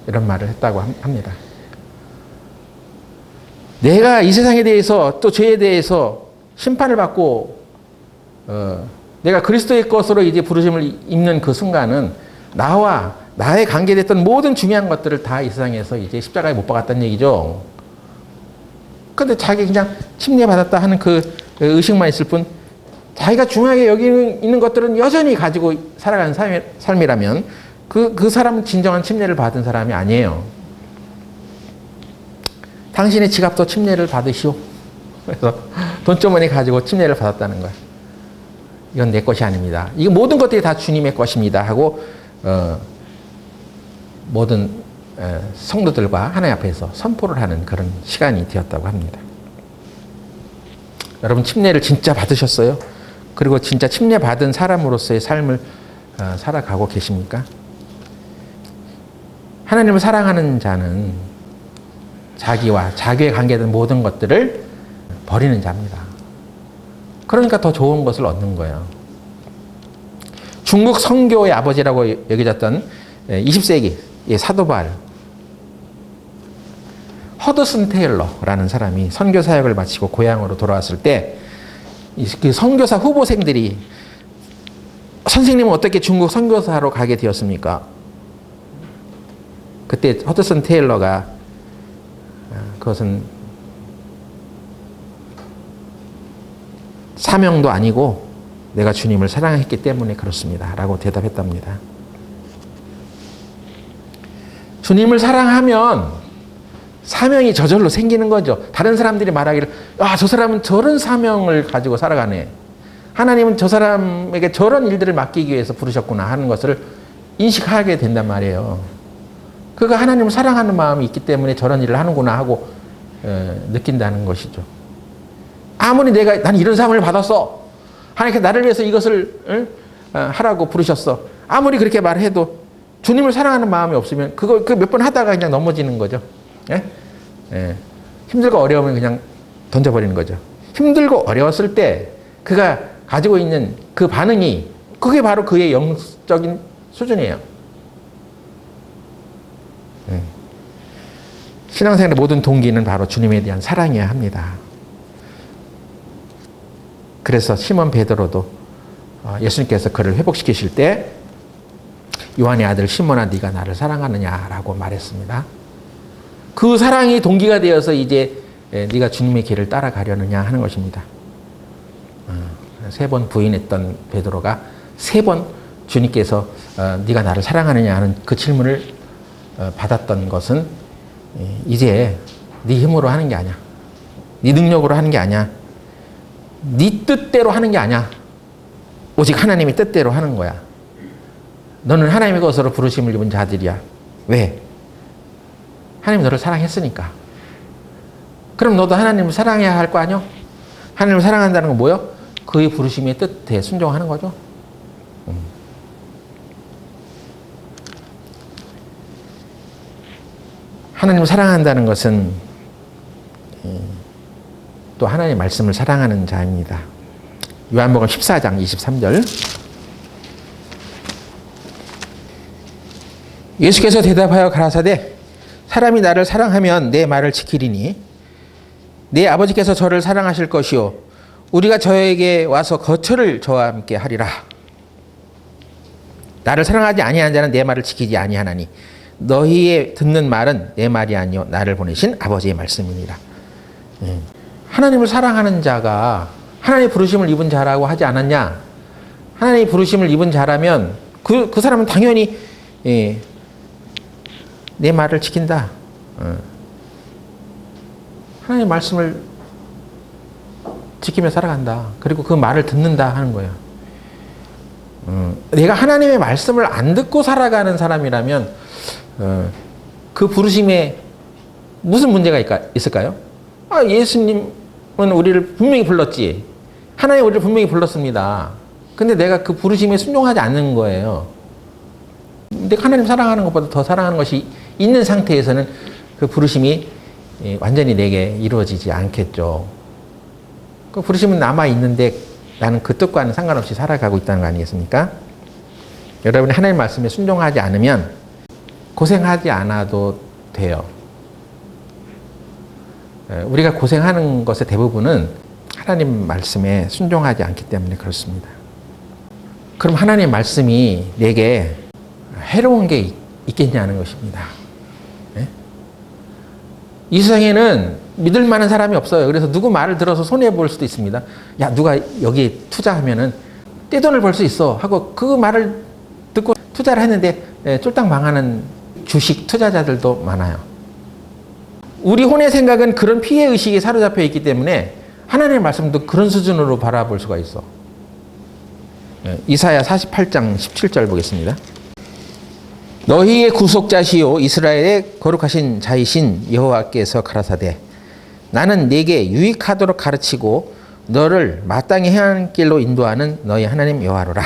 이런 말을 했다고 합니다. 내가 이 세상에 대해서 또 죄에 대해서 심판을 받고 내가 그리스도의 것으로 이제 부르심을 입는 그 순간은 나와 나에 관계됐던 모든 중요한 것들을 다 이 세상에서 이제 십자가에 못 박았다는 얘기죠. 근데 자기 그냥 침례 받았다 하는 그 의식만 있을 뿐 자기가 중요하게 여기 있는 것들은 여전히 가지고 살아가는 삶이라면 그 사람은 진정한 침례를 받은 사람이 아니에요. 당신의 지갑도 침례를 받으시오. 그래서 돈주머니 가지고 침례를 받았다는 거야. 이건 내 것이 아닙니다. 이거 모든 것들이 다 주님의 것입니다. 하고 모든 성도들과 하나님 앞에서 선포를 하는 그런 시간이 되었다고 합니다. 여러분 침례를 진짜 받으셨어요? 그리고 진짜 침례 받은 사람으로서의 삶을 살아가고 계십니까? 하나님을 사랑하는 자는 자기와 자기에 관계된 모든 것들을 버리는 자입니다. 그러니까 더 좋은 것을 얻는 거예요. 중국 선교의 아버지라고 여겨졌던 20세기 사도바울 허드슨 테일러라는 사람이 선교 사역을 마치고 고향으로 돌아왔을 때 그 선교사 후보생들이 선생님은 어떻게 중국 선교사로 가게 되었습니까? 그때 허드슨 테일러가 그것은 사명도 아니고 내가 주님을 사랑했기 때문에 그렇습니다. 라고 대답했답니다. 주님을 사랑하면 사명이 저절로 생기는 거죠. 다른 사람들이 말하기를 저 사람은 저런 사명을 가지고 살아가네. 하나님은 저 사람에게 저런 일들을 맡기기 위해서 부르셨구나 하는 것을 인식하게 된단 말이에요. 그가 하나님을 사랑하는 마음이 있기 때문에 저런 일을 하는구나 하고 느낀다는 것이죠. 아무리 난 이런 사명을 받았어. 하나님께서 나를 위해서 이것을 하라고 부르셨어. 아무리 그렇게 말해도 주님을 사랑하는 마음이 없으면 그 몇 번 하다가 그냥 넘어지는 거죠. 힘들고 어려우면 그냥 던져버리는 거죠. 힘들고 어려웠을 때 그가 가지고 있는 그 반응이 그게 바로 그의 영적인 수준이에요. 신앙생활의 모든 동기는 바로 주님에 대한 사랑이어야 합니다. 그래서 시몬 베드로도 예수님께서 그를 회복시키실 때 요한의 아들 시몬아 네가 나를 사랑하느냐라고 말했습니다. 그 사랑이 동기가 되어서 이제 네가 주님의 길을 따라가려느냐 하는 것입니다. 3번 부인했던 베드로가 3번 주님께서 네가 나를 사랑하느냐 하는 그 질문을 받았던 것은 이제 네 힘으로 하는 게 아니야. 네 능력으로 하는 게 아니야. 네 뜻대로 하는 게 아니야. 오직 하나님의 뜻대로 하는 거야. 너는 하나님의 것으로 부르심을 입은 자들이야. 왜? 하나님 너를 사랑했으니까. 그럼 너도 하나님을 사랑해야 할 거 아니야? 하나님을 사랑한다는 건 뭐요? 그의 부르심의 뜻에 순종하는 거죠. 하나님을 사랑한다는 것은 또 하나님의 말씀을 사랑하는 자입니다. 요한복음 14장 23절. 예수께서 대답하여 가라사대 사람이 나를 사랑하면 내 말을 지키리니 내 아버지께서 저를 사랑하실 것이요 우리가 저에게 와서 거처를 저와 함께 하리라. 나를 사랑하지 아니하는 자는 내 말을 지키지 아니하나니 너희의 듣는 말은 내 말이 아니요 나를 보내신 아버지의 말씀이니라. 하나님을 사랑하는 자가 하나님의 부르심을 입은 자라고 하지 않았냐? 하나님의 부르심을 입은 자라면 그 사람은 당연히 내 말을 지킨다. 하나님의 말씀을 지키며 살아간다. 그리고 그 말을 듣는다 하는 거예요. 내가 하나님의 말씀을 안 듣고 살아가는 사람이라면 그 부르심에 무슨 문제가 있을까요? 예수님은 우리를 분명히 불렀지. 하나님 우리를 분명히 불렀습니다. 근데 내가 그 부르심에 순종하지 않는 거예요. 내가 하나님 사랑하는 것보다 더 사랑하는 것이 있는 상태에서는 그 부르심이 완전히 내게 이루어지지 않겠죠. 그 부르심은 남아있는데 나는 그 뜻과는 상관없이 살아가고 있다는 거 아니겠습니까? 여러분이 하나님 말씀에 순종하지 않으면 고생하지 않아도 돼요. 우리가 고생하는 것의 대부분은 하나님 말씀에 순종하지 않기 때문에 그렇습니다. 그럼 하나님 말씀이 내게 해로운 게 있겠냐는 것입니다. 이 세상에는 믿을 만한 사람이 없어요. 그래서 누구 말을 들어서 손해볼 수도 있습니다. 야, 누가 여기에 투자하면은 떼돈을 벌 수 있어 하고 그 말을 듣고 투자를 했는데 쫄딱 망하는 주식 투자자들도 많아요. 우리 혼의 생각은 그런 피해의식에 사로잡혀 있기 때문에 하나님의 말씀도 그런 수준으로 바라볼 수가 있어. 이사야 48장 17절 보겠습니다. 너희의 구속자시요 이스라엘의 거룩하신 자이신 여호와께서 가라사대 나는 네게 유익하도록 가르치고 너를 마땅히 행하는 길로 인도하는 너희 하나님 여호와로라.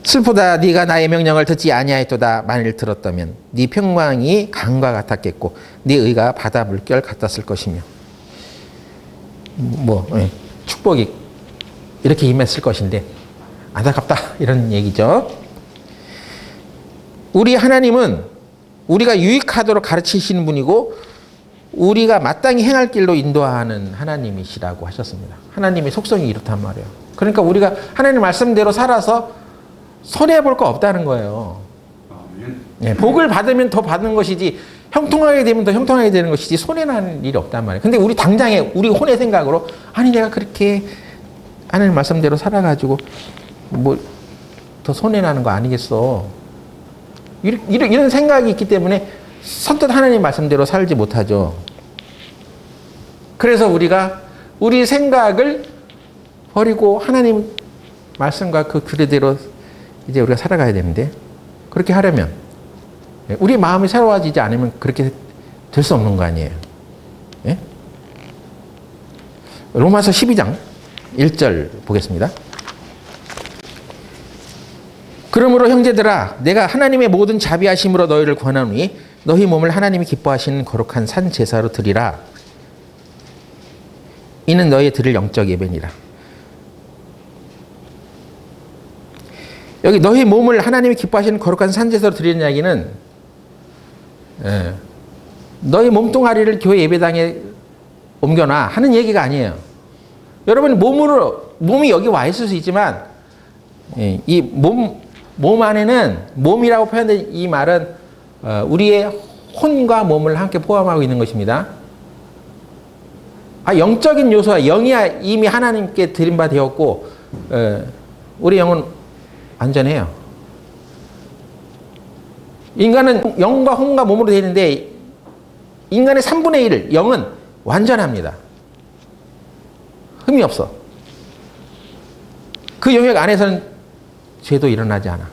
슬프다 네가 나의 명령을 듣지 아니하였도다. 만일 들었다면 네 평강이 강과 같았겠고 네 의가 바다 물결 같았을 것이며 축복이 이렇게 임했을 것인데 안타깝다 이런 얘기죠. 우리 하나님은 우리가 유익하도록 가르치시는 분이고 우리가 마땅히 행할 길로 인도하는 하나님이시라고 하셨습니다. 하나님의 속성이 이렇단 말이에요. 그러니까 우리가 하나님 말씀대로 살아서 손해볼 거 없다는 거예요. 복을 받으면 더 받는 것이지 형통하게 되면 더 형통하게 되는 것이지 손해나는 일이 없단 말이에요. 근데 우리 당장에 우리 혼의 생각으로 아니 내가 그렇게 하나님 말씀대로 살아가지고 더 손해나는 거 아니겠어. 이런 생각이 있기 때문에 선뜻 하나님 말씀대로 살지 못하죠. 그래서 우리가 우리 생각을 버리고 하나님 말씀과 그 규례대로 이제 우리가 살아가야 되는데 그렇게 하려면 우리 마음이 새로워지지 않으면 그렇게 될 수 없는 거 아니에요. 예? 로마서 12장 1절 보겠습니다. 그러므로 형제들아 내가 하나님의 모든 자비하심으로 너희를 권하노니 너희 몸을 하나님이 기뻐하시는 거룩한 산 제사로 드리라. 이는 너희 드릴 영적 예배니라. 여기 너희 몸을 하나님이 기뻐하시는 거룩한 산 제사로 드리는 이야기는 너희 몸뚱아리를 교회 예배당에 옮겨놔 하는 얘기가 아니에요. 여러분 몸이 여기 와 있을 수 있지만 이 몸 안에는 몸이라고 표현된 이 말은 우리의 혼과 몸을 함께 포함하고 있는 것입니다. 영적인 요소야. 영이야 이미 하나님께 드린 바 되었고 우리 영은 안전해요. 인간은 영과 혼과 몸으로 되어 있는데 인간의 3분의 1, 영은 완전합니다. 흠이 없어. 그 영역 안에서는 죄도 일어나지 않아.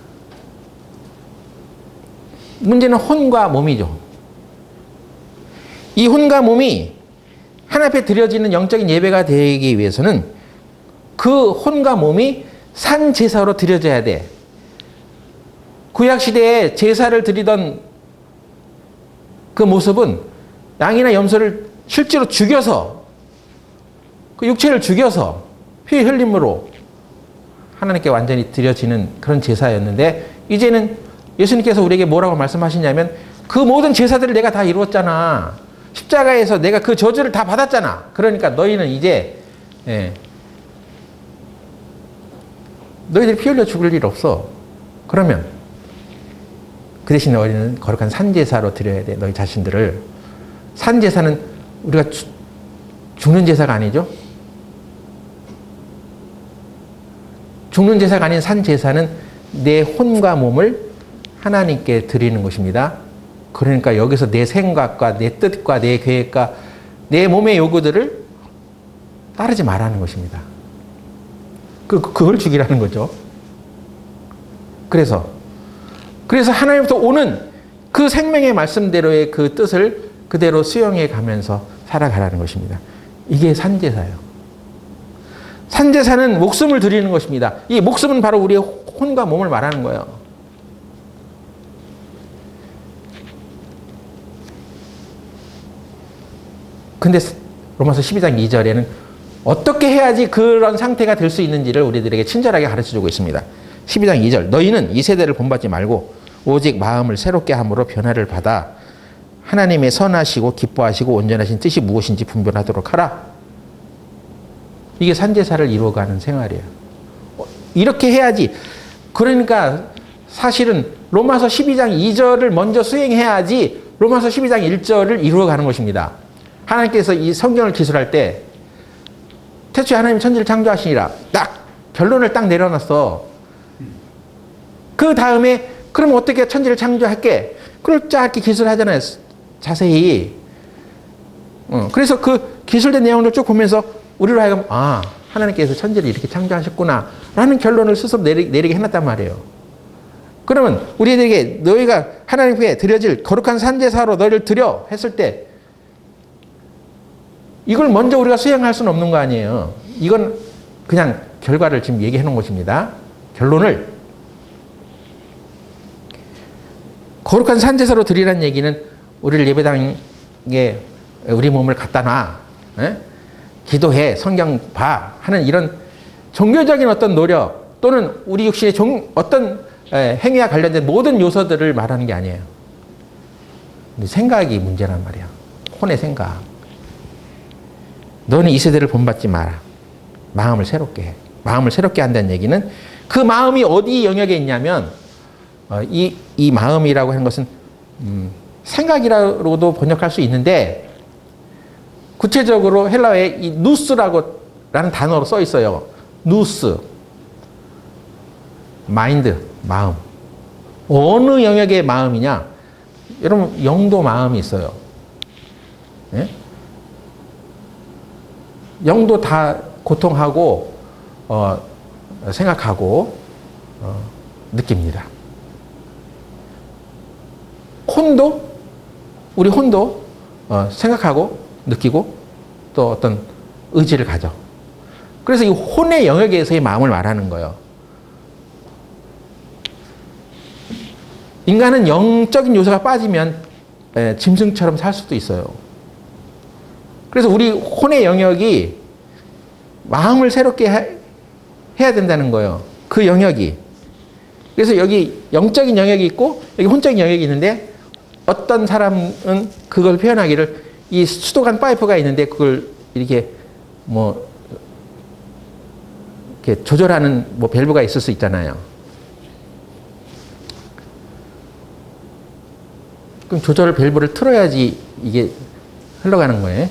문제는 혼과 몸이죠. 이 혼과 몸이 하나님 앞에 드려지는 영적인 예배가 되기 위해서는 그 혼과 몸이 산 제사로 드려져야 돼. 구약시대에 제사를 드리던 그 모습은 양이나 염소를 실제로 죽여서 그 육체를 죽여서 피 흘림으로 하나님께 완전히 드려지는 그런 제사였는데 이제는 예수님께서 우리에게 뭐라고 말씀하시냐면 그 모든 제사들을 내가 다 이루었잖아. 십자가에서 내가 그 저주를 다 받았잖아. 그러니까 너희는 이제 너희들이 피 흘려 죽을 일 없어. 그러면 그 대신 너희는 거룩한 산제사로 드려야 돼. 너희 자신들을. 산제사는 우리가 죽는 제사가 아니죠. 죽는 제사가 아닌 산제사는 내 혼과 몸을 하나님께 드리는 것입니다. 그러니까 여기서 내 생각과 내 뜻과 내 계획과 내 몸의 요구들을 따르지 말라는 것입니다. 그걸 죽이라는 거죠. 그래서 하나님부터 오는 그 생명의 말씀대로의 그 뜻을 그대로 수용해 가면서 살아가라는 것입니다. 이게 산제사예요. 산제사는 목숨을 드리는 것입니다. 이 목숨은 바로 우리의 혼과 몸을 말하는 거예요. 근데 로마서 12장 2절에는 어떻게 해야지 그런 상태가 될 수 있는지를 우리들에게 친절하게 가르쳐주고 있습니다. 12장 2절 너희는 이 세대를 본받지 말고 오직 마음을 새롭게 함으로 변화를 받아 하나님의 선하시고 기뻐하시고 온전하신 뜻이 무엇인지 분별하도록 하라. 이게 산제사를 이루어가는 생활이에요. 이렇게 해야지. 그러니까 사실은 로마서 12장 2절을 먼저 수행해야지 로마서 12장 1절을 이루어가는 것입니다. 하나님께서 이 성경을 기술할 때 태초에 하나님 천지를 창조하시니라 딱 결론을 딱 내려놨어. 그 다음에 그럼 어떻게 천지를 창조할게? 그걸 짧게 기술하잖아요. 자세히. 그래서 그 기술된 내용을 쭉 보면서 우리로 하여금 하나님께서 천지를 이렇게 창조하셨구나 라는 결론을 스스로 내리게 해놨단 말이에요. 그러면 우리에게 너희가 하나님께 드려질 거룩한 산제사로 너희를 드려 했을 때 이걸 먼저 우리가 수행할 수는 없는 거 아니에요. 이건 그냥 결과를 지금 얘기해 놓은 것입니다. 결론을 거룩한 산제사로 드리라는 얘기는 우리를 예배당에 우리 몸을 갖다 놔. 기도해, 성경 봐 하는 이런 종교적인 어떤 노력 또는 우리 육신의 어떤 행위와 관련된 모든 요소들을 말하는 게 아니에요. 생각이 문제란 말이야. 혼의 생각. 너는 이 세대를 본받지 마라. 마음을 새롭게 해. 마음을 새롭게 한다는 얘기는 그 마음이 어디 영역에 있냐면 이 마음이라고 하는 것은 생각이라고도 번역할 수 있는데 구체적으로 헬라어에 이 누스라는 단어로 써 있어요. 누스, 마인드, 마음. 어느 영역의 마음이냐? 여러분 영도 마음이 있어요. 예? 영도 다 고통하고 생각하고 느낍니다. 우리 혼도 생각하고 느끼고 또 어떤 의지를 가져. 그래서 이 혼의 영역에서의 마음을 말하는 거예요. 인간은 영적인 요소가 빠지면 짐승처럼 살 수도 있어요. 그래서 우리 혼의 영역이 마음을 새롭게 해야 된다는 거예요. 그 영역이. 그래서 여기 영적인 영역이 있고 여기 혼적인 영역이 있는데 어떤 사람은 그걸 표현하기를 이 수도관 파이프가 있는데 그걸 이렇게 이렇게 조절하는 밸브가 있을 수 있잖아요. 그럼 조절 밸브를 틀어야지 이게 흘러가는 거예요.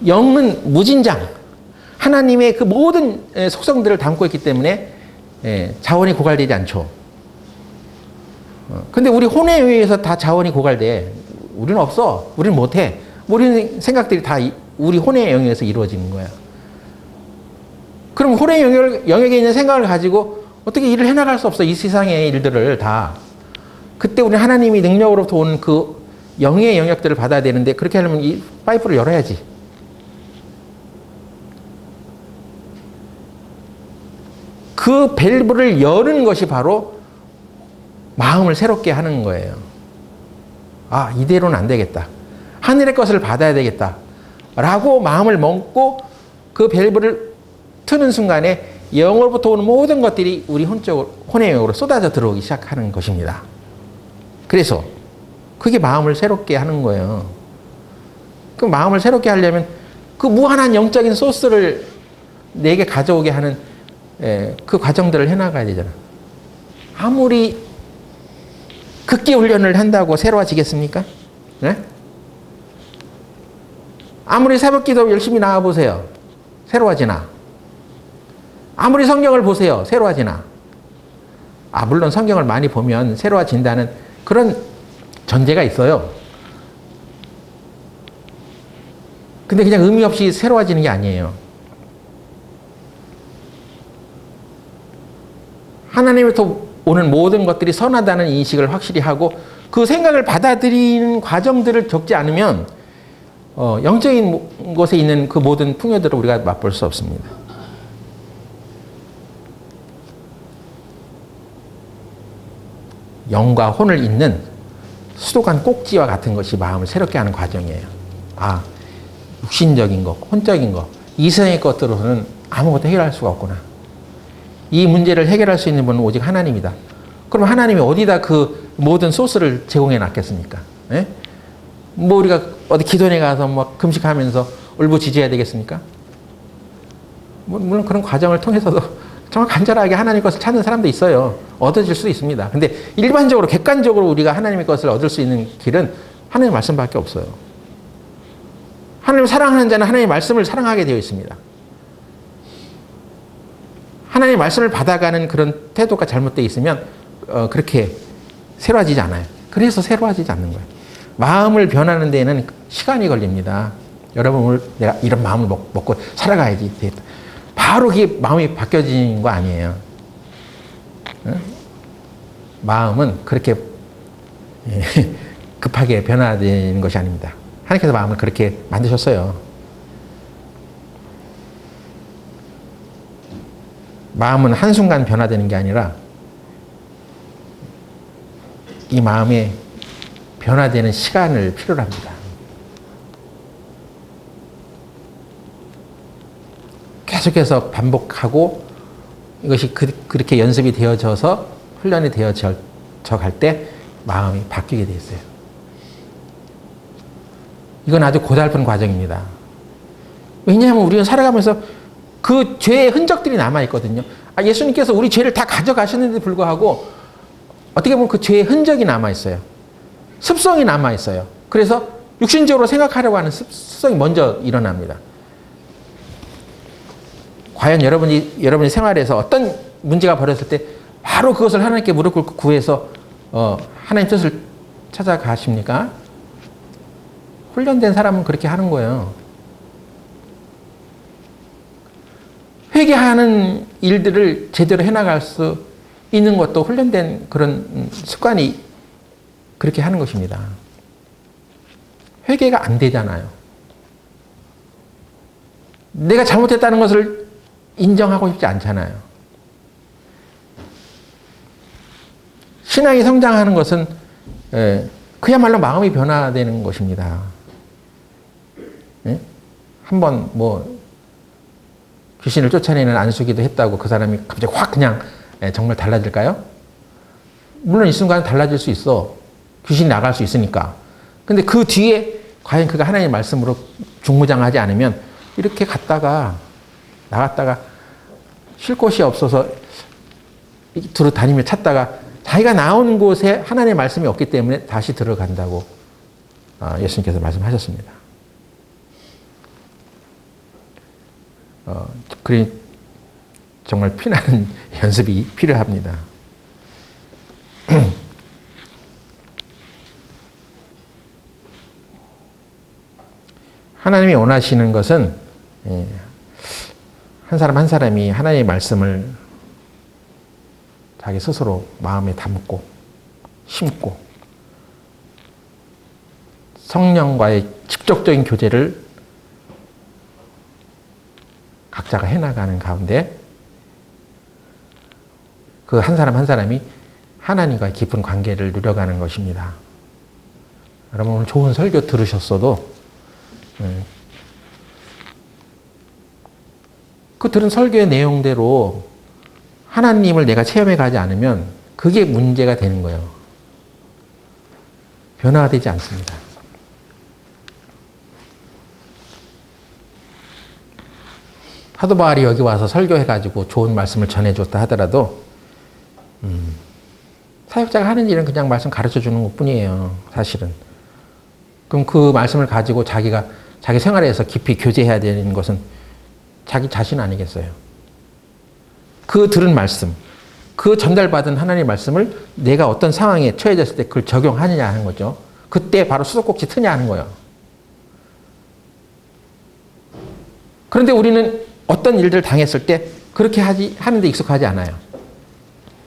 영은 무진장. 하나님의 그 모든 속성들을 담고 있기 때문에 자원이 고갈되지 않죠. 근데 우리 혼에 의해서 다 자원이 고갈돼. 우리는 없어. 우리는 못해. 우리는 생각들이 다 우리 혼의 영역에서 이루어지는 거야. 그럼 혼의 영역에 있는 생각을 가지고 어떻게 일을 해나갈 수 없어. 이 세상의 일들을 다. 그때 우리 하나님이 능력으로부터 온 그 영의 영역들을 받아야 되는데 그렇게 하려면 이 파이프를 열어야지. 그 밸브를 여는 것이 바로 마음을 새롭게 하는 거예요. 아, 이대로는 안 되겠다. 하늘의 것을 받아야 되겠다. 라고 마음을 먹고 그 밸브를 트는 순간에 영으로부터 오는 모든 것들이 우리 혼의 영역으로 쏟아져 들어오기 시작하는 것입니다. 그래서 그게 마음을 새롭게 하는 거예요. 그 마음을 새롭게 하려면 그 무한한 영적인 소스를 내게 가져오게 하는 그 과정들을 해나가야 되잖아. 아무리 극기 훈련을 한다고 새로워지겠습니까? 네? 아무리 새벽기도 열심히 나와보세요. 새로워지나? 아무리 성경을 보세요. 새로워지나? 아, 물론 성경을 많이 보면 새로워진다는 그런 전제가 있어요. 근데 그냥 의미 없이 새로워지는 게 아니에요. 하나님으로부터 오는 모든 것들이 선하다는 인식을 확실히 하고 그 생각을 받아들이는 과정들을 겪지 않으면 영적인 곳에 있는 그 모든 풍요들을 우리가 맛볼 수 없습니다. 영과 혼을 잇는 수도관 꼭지와 같은 것이 마음을 새롭게 하는 과정이에요. 아, 육신적인 것, 혼적인 것, 이성의 것들로는 아무것도 해결할 수가 없구나. 이 문제를 해결할 수 있는 분은 오직 하나님이다. 그럼 하나님이 어디다 그 모든 소스를 제공해 놨겠습니까? 예? 뭐 우리가 어디 기도원에 가서 뭐 금식하면서 울부짖어야 되겠습니까? 물론 그런 과정을 통해서도 정말 간절하게 하나님의 것을 찾는 사람도 있어요. 얻어질 수도 있습니다. 근데 일반적으로 객관적으로 우리가 하나님의 것을 얻을 수 있는 길은 하나님의 말씀밖에 없어요. 하나님을 사랑하는 자는 하나님의 말씀을 사랑하게 되어 있습니다. 하나님의 말씀을 받아가는 그런 태도가 잘못되어 있으면 그렇게 새로워지지 않아요. 그래서 새로워지지 않는 거예요. 마음을 변하는 데에는 시간이 걸립니다. 여러분 오늘 내가 이런 마음을 먹고 살아가야지 되겠다. 바로 그게 마음이 바뀌어지는 거 아니에요. 마음은 그렇게 급하게 변화되는 것이 아닙니다. 하나님께서 마음을 그렇게 만드셨어요. 마음은 한순간 변화되는 게 아니라 이 마음에 변화되는 시간을 필요로 합니다. 계속해서 반복하고 이것이 그렇게 연습이 되어져서 훈련이 되어져 갈 때 마음이 바뀌게 되어 있어요. 이건 아주 고달픈 과정입니다. 왜냐하면 우리는 살아가면서 그 죄의 흔적들이 남아있거든요. 예수님께서 우리 죄를 다 가져가셨는데 불구하고 어떻게 보면 그 죄의 흔적이 남아있어요. 습성이 남아있어요. 그래서 육신적으로 생각하려고 하는 습성이 먼저 일어납니다. 과연 여러분이 생활에서 어떤 문제가 벌어졌을 때 바로 그것을 하나님께 무릎 꿇고 구해서 하나님 뜻을 찾아가십니까? 훈련된 사람은 그렇게 하는 거예요. 회개하는 일들을 제대로 해나갈 수 있는 것도 훈련된 그런 습관이 그렇게 하는 것입니다. 회개가 안 되잖아요. 내가 잘못했다는 것을 인정하고 싶지 않잖아요. 신앙이 성장하는 것은 그야말로 마음이 변화되는 것입니다. 한번 귀신을 쫓아내는 안수기도 했다고 그 사람이 갑자기 확 그냥 정말 달라질까요? 물론 이 순간 달라질 수 있어. 귀신이 나갈 수 있으니까. 근데 그 뒤에 과연 그가 하나님의 말씀으로 중무장하지 않으면 이렇게 나갔다가 쉴 곳이 없어서 두루 다니며 찾다가 자기가 나온 곳에 하나님의 말씀이 없기 때문에 다시 들어간다고 예수님께서 말씀하셨습니다. 그러니 정말 피나는 연습이 필요합니다. 하나님이 원하시는 것은 한 사람 한 사람이 하나님의 말씀을 자기 스스로 마음에 담고 심고 성령과의 직접적인 교제를 각자가 해나가는 가운데 그 한 사람 한 사람이 하나님과의 깊은 관계를 누려가는 것입니다. 여러분 오늘 좋은 설교 들으셨어도 그 들은 설교의 내용대로 하나님을 내가 체험해 가지 않으면 그게 문제가 되는 거예요. 변화가 되지 않습니다. 사도 바울이 여기 와서 설교해가지고 좋은 말씀을 전해줬다 하더라도 사역자가 하는 일은 그냥 말씀 가르쳐주는 것뿐이에요. 사실은. 그럼 그 말씀을 가지고 자기가 자기 생활에서 깊이 교제해야 되는 것은 자기 자신 아니겠어요? 그 들은 말씀, 그 전달받은 하나님의 말씀을 내가 어떤 상황에 처해졌을 때 그걸 적용하느냐 하는 거죠. 그때 바로 수도꼭지 트냐 하는 거예요. 그런데 우리는 어떤 일들을 당했을 때 그렇게 하는데 익숙하지 않아요.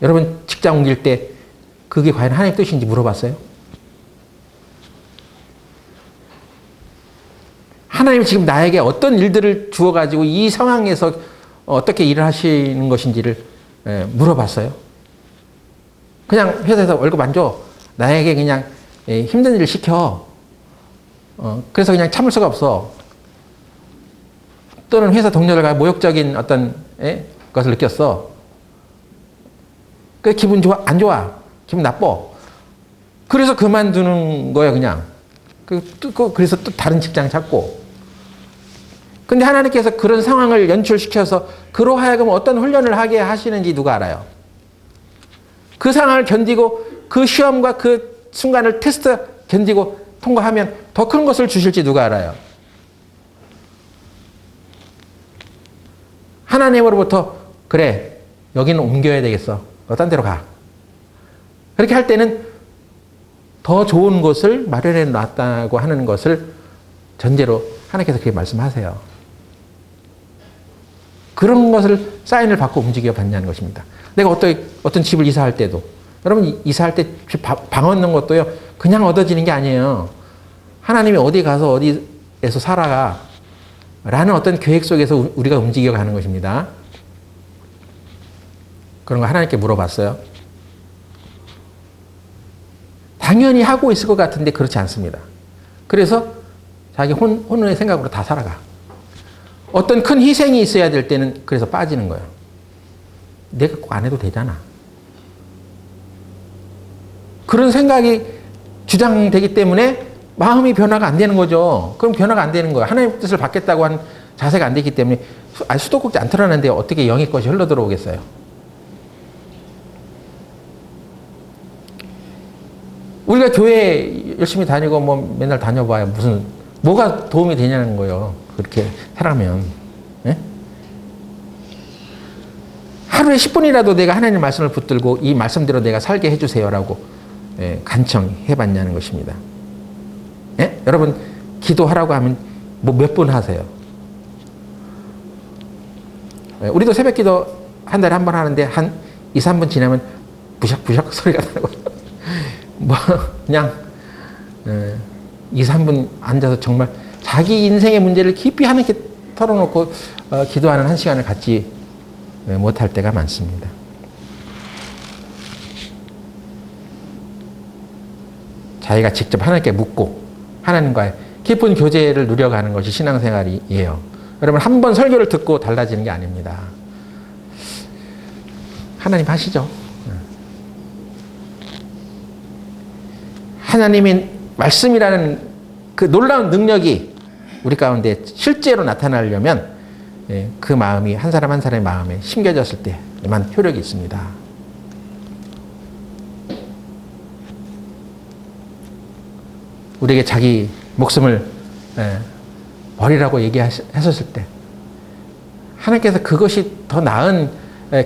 여러분 직장 옮길 때 그게 과연 하나님의 뜻인지 물어봤어요? 하나님이 지금 나에게 어떤 일들을 주어가지고 이 상황에서 어떻게 일을 하시는 것인지를 물어봤어요? 그냥 회사에서 월급 안 줘. 나에게 그냥 힘든 일을 시켜. 그래서 그냥 참을 수가 없어. 또는 회사 동료들과 모욕적인 어떤 것을 느꼈어. 그 기분 좋아? 안 좋아? 기분 나빠? 그래서 그만두는 거예요, 그냥. 그래서 또 다른 직장 찾고. 근데 하나님께서 그런 상황을 연출시켜서 그로 하여금 어떤 훈련을 하게 하시는지 누가 알아요? 그 상황을 견디고 그 시험과 그 순간을 테스트 견디고 통과하면 더 큰 것을 주실지 누가 알아요? 하나님으로부터 그래 여기는 옮겨야 되겠어. 너 딴 데로 가. 그렇게 할 때는 더 좋은 곳을 마련해 놨다고 하는 것을 전제로 하나님께서 그렇게 말씀하세요. 그런 것을 사인을 받고 움직여 봤냐는 것입니다. 내가 어떤 집을 이사할 때도 여러분 이사할 때 방 얻는 것도요 그냥 얻어지는 게 아니에요. 하나님이 어디 가서 어디에서 살아가 라는 어떤 계획 속에서 우리가 움직여 가는 것입니다. 그런 거 하나님께 물어봤어요. 당연히 하고 있을 것 같은데 그렇지 않습니다. 그래서 자기 혼의 생각으로 다 살아가. 어떤 큰 희생이 있어야 될 때는 그래서 빠지는 거예요. 내가 꼭 안 해도 되잖아. 그런 생각이 주장되기 때문에 마음이 변화가 안 되는 거죠. 그럼 변화가 안 되는 거예요. 하나님의 뜻을 받겠다고 하는 자세가 안 되기 때문에 수도꼭지 안 털어놨는데 어떻게 영의 것이 흘러들어오겠어요. 우리가 교회 열심히 다니고 뭐 맨날 다녀봐야 뭐가 도움이 되냐는 거예요. 그렇게 살아면. 예? 하루에 10분이라도 내가 하나님의 말씀을 붙들고 이 말씀대로 내가 살게 해주세요라고 간청해 봤냐는 것입니다. 예? 여러분 기도하라고 하면 뭐 몇 분 하세요? 우리도 새벽 기도 한 달에 한 번 하는데 한 2, 3분 지나면 부샥부샥 소리가 나고 뭐 그냥 2, 3분 앉아서 정말 자기 인생의 문제를 깊이 하나님께 털어놓고 기도하는 한 시간을 갖지 못할 때가 많습니다. 자기가 직접 하나님께 묻고 하나님과의 깊은 교제를 누려가는 것이 신앙생활이에요. 여러분 한 번 설교를 듣고 달라지는 게 아닙니다. 하나님 하시죠. 하나님의 말씀이라는 그 놀라운 능력이 우리 가운데 실제로 나타나려면 그 마음이 한 사람 한 사람의 마음에 심겨졌을 때만 효력이 있습니다. 우리에게 자기 목숨을 버리라고 얘기하셨을 때 하나님께서 그것이 더 나은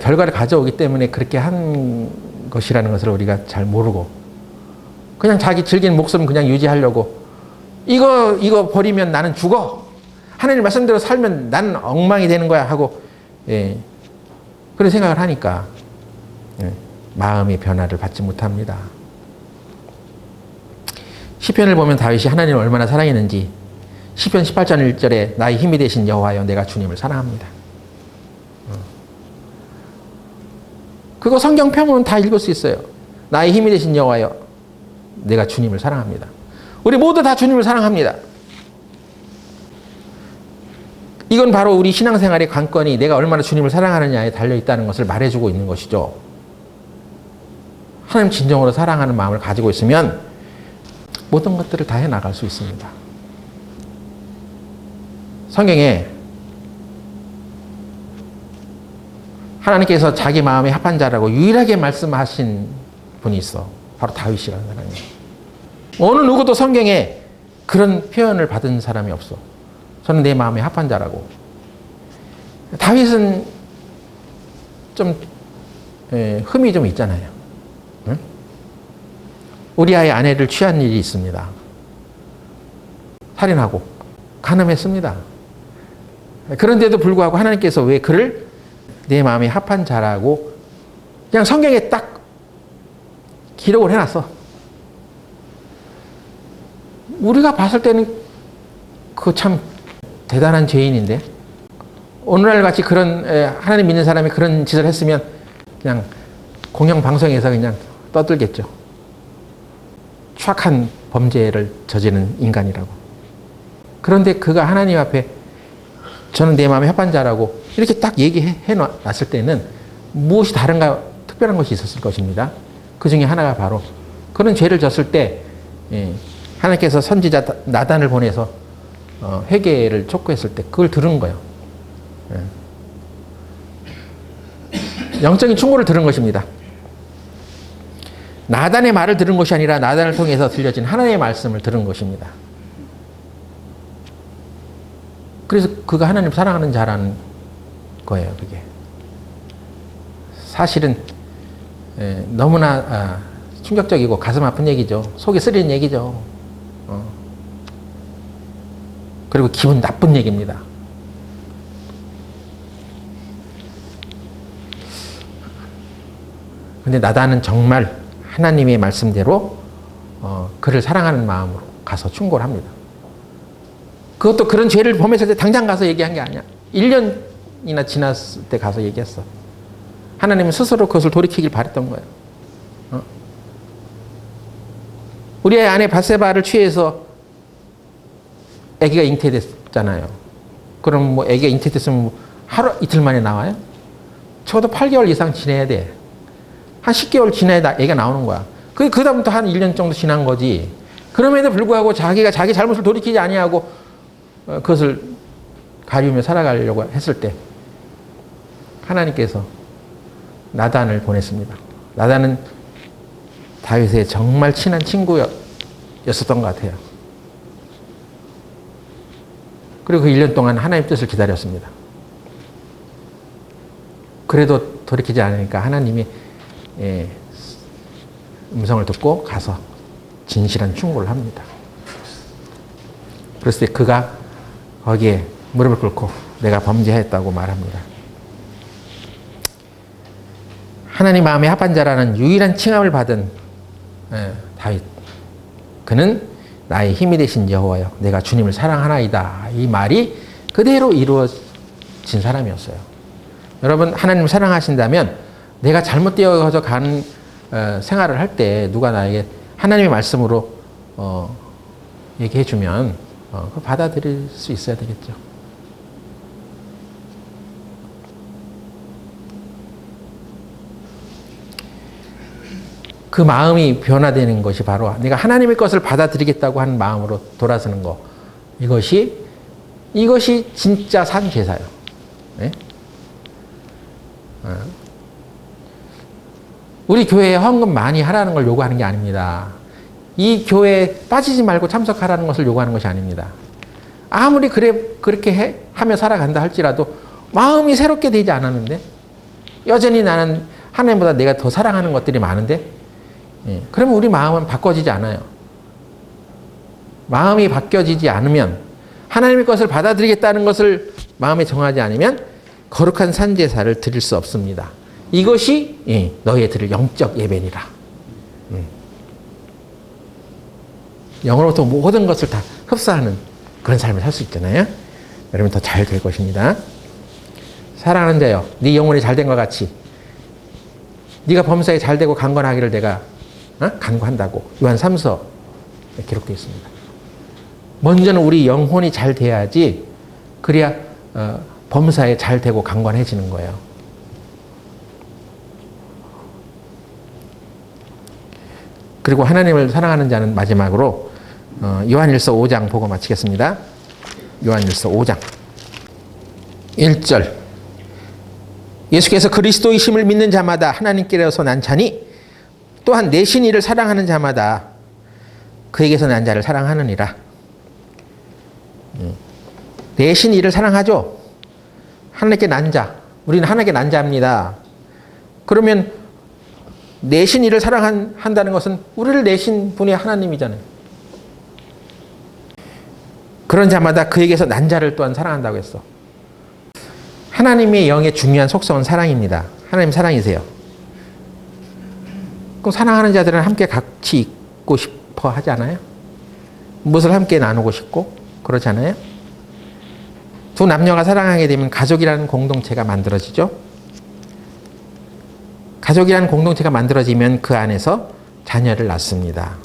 결과를 가져오기 때문에 그렇게 한 것이라는 것을 우리가 잘 모르고 그냥 자기 즐기는 목숨 그냥 유지하려고 이거 버리면 나는 죽어 하나님 말씀대로 살면 나는 엉망이 되는 거야 하고 예, 그런 생각을 하니까 예, 마음의 변화를 받지 못합니다. 시편을 보면 다윗이 하나님을 얼마나 사랑했는지 시편 18장 1절에 나의 힘이 되신 여호와여 내가 주님을 사랑합니다. 그거 성경 평은 다 읽을 수 있어요. 나의 힘이 되신 여호와여 내가 주님을 사랑합니다. 우리 모두 다 주님을 사랑합니다. 이건 바로 우리 신앙생활의 관건이 내가 얼마나 주님을 사랑하느냐에 달려있다는 것을 말해주고 있는 것이죠. 하나님 진정으로 사랑하는 마음을 가지고 있으면 모든 것들을 다 해나갈 수 있습니다. 성경에 하나님께서 자기 마음에 합한 자라고 유일하게 말씀하신 분이 있어. 바로 다윗이라는 사람이에요. 어느 누구도 성경에 그런 표현을 받은 사람이 없어. 저는 내 마음에 합한 자라고. 다윗은 좀 흠이 좀 있잖아요. 응? 우리아의 아내를 취한 일이 있습니다. 살인하고 간음했습니다. 그런데도 불구하고 하나님께서 왜 그를 내 마음에 합한 자라고 그냥 성경에 딱 기록을 해놨어. 우리가 봤을 때는 그거 참 대단한 죄인인데 오늘날 같이 그런 하나님 믿는 사람이 그런 짓을 했으면 그냥 공영방송에서 그냥 떠들겠죠. 추악한 범죄를 저지른 인간이라고. 그런데 그가 하나님 앞에 저는 내 마음에 합한 자라고 이렇게 딱 얘기해 놨을 때는 무엇이 다른가 특별한 것이 있었을 것입니다. 그 중에 하나가 바로 그런 죄를 졌을 때 하나님께서 선지자 나단을 보내서 회개를 촉구했을 때 그걸 들은 거예요. 영적인 충고를 들은 것입니다. 나단의 말을 들은 것이 아니라 나단을 통해서 들려진 하나님의 말씀을 들은 것입니다. 그래서 그가 하나님 사랑하는 자라는 거예요. 그게 사실은 너무나 충격적이고 가슴 아픈 얘기죠. 속이 쓰리는 얘기죠. 그리고 기분 나쁜 얘기입니다. 근데 나단은 정말 하나님의 말씀대로 그를 사랑하는 마음으로 가서 충고를 합니다. 그것도 그런 죄를 범했을 때 당장 가서 얘기한 게 아니야. 1년이나 지났을 때 가서 얘기했어. 하나님은 스스로 그것을 돌이키길 바랬던 거예요. 우리의 아내 밧세바를 취해서 아기가 잉태됐잖아요. 그럼 뭐 아기가 잉태됐으면 하루 이틀 만에 나와요? 적어도 8개월 이상 지내야 돼. 한 10개월 지나야 애가 나오는 거야. 그 다음부터 한 1년 정도 지난 거지. 그럼에도 불구하고 자기가 자기 잘못을 돌이키지 아니하고 그것을 가리우며 살아가려고 했을 때 하나님께서 나단을 보냈습니다. 나단은 다윗의 정말 친한 친구였었던 것 같아요. 그리고 그 1년 동안 하나님 뜻을 기다렸습니다. 그래도 돌이키지 않으니까 하나님이 음성을 듣고 가서 진실한 충고를 합니다. 그랬을 때 그가 거기에 무릎을 꿇고 내가 범죄했다고 말합니다. 하나님 마음에 합한 자라는 유일한 칭함을 받은 다윗. 그는 나의 힘이 되신 여호와여 내가 주님을 사랑하나이다. 이 말이 그대로 이루어진 사람이었어요. 여러분 하나님을 사랑하신다면 내가 잘못되어져 가는 생활을 할 때 누가 나에게 하나님의 말씀으로 얘기해 주면 받아들일 수 있어야 되겠죠. 그 마음이 변화되는 것이 바로 내가 하나님의 것을 받아들이겠다고 하는 마음으로 돌아서는 것. 이것이 진짜 산 제사예요. 네? 우리 교회에 헌금 많이 하라는 걸 요구하는 게 아닙니다. 이 교회에 빠지지 말고 참석하라는 것을 요구하는 것이 아닙니다. 아무리 그렇게 하며 살아간다 할지라도 마음이 새롭게 되지 않았는데 여전히 나는 하나님보다 내가 더 사랑하는 것들이 많은데 그러면 우리 마음은 바꿔지지 않아요. 마음이 바뀌어지지 않으면 하나님의 것을 받아들이겠다는 것을 마음에 정하지 않으면 거룩한 산제사를 드릴 수 없습니다. 이것이 너희의 드릴 영적 예배니라. 영으로부터 모든 것을 다 흡수하는 그런 삶을 살 수 있잖아요. 여러분 더 잘 될 것입니다. 사랑하는 자여, 네 영혼이 잘된 것 같이 네가 범사에 잘되고 강건하기를 내가 간구한다고 요한 3서에 기록되어 있습니다. 먼저는 우리 영혼이 잘 돼야지 그래야 범사에 잘되고 강건해지는 거예요. 그리고 하나님을 사랑하는 자는 마지막으로 요한일서 5장 보고 마치겠습니다. 요한일서 5장 1절 예수께서 그리스도이심을 믿는 자마다 하나님께로서 난 자니 또한 내신 이를 사랑하는 자마다 그에게서 난 자를 사랑하느니라. 내신 이를 사랑하죠. 하나님께 난 자. 우리는 하나님께 난 자입니다. 그러면 내신 이를 사랑한다는 것은 우리를 내신 분이 하나님이잖아요. 그런 자마다 그에게서 난 자를 또한 사랑한다고 했어. 하나님의 영의 중요한 속성은 사랑입니다. 하나님 사랑이세요. 그럼 사랑하는 자들은 함께 같이 있고 싶어 하지 않아요? 무엇을 함께 나누고 싶고 그렇지 않아요? 두 남녀가 사랑하게 되면 가족이라는 공동체가 만들어지죠. 가족이라는 공동체가 만들어지면 그 안에서 자녀를 낳습니다.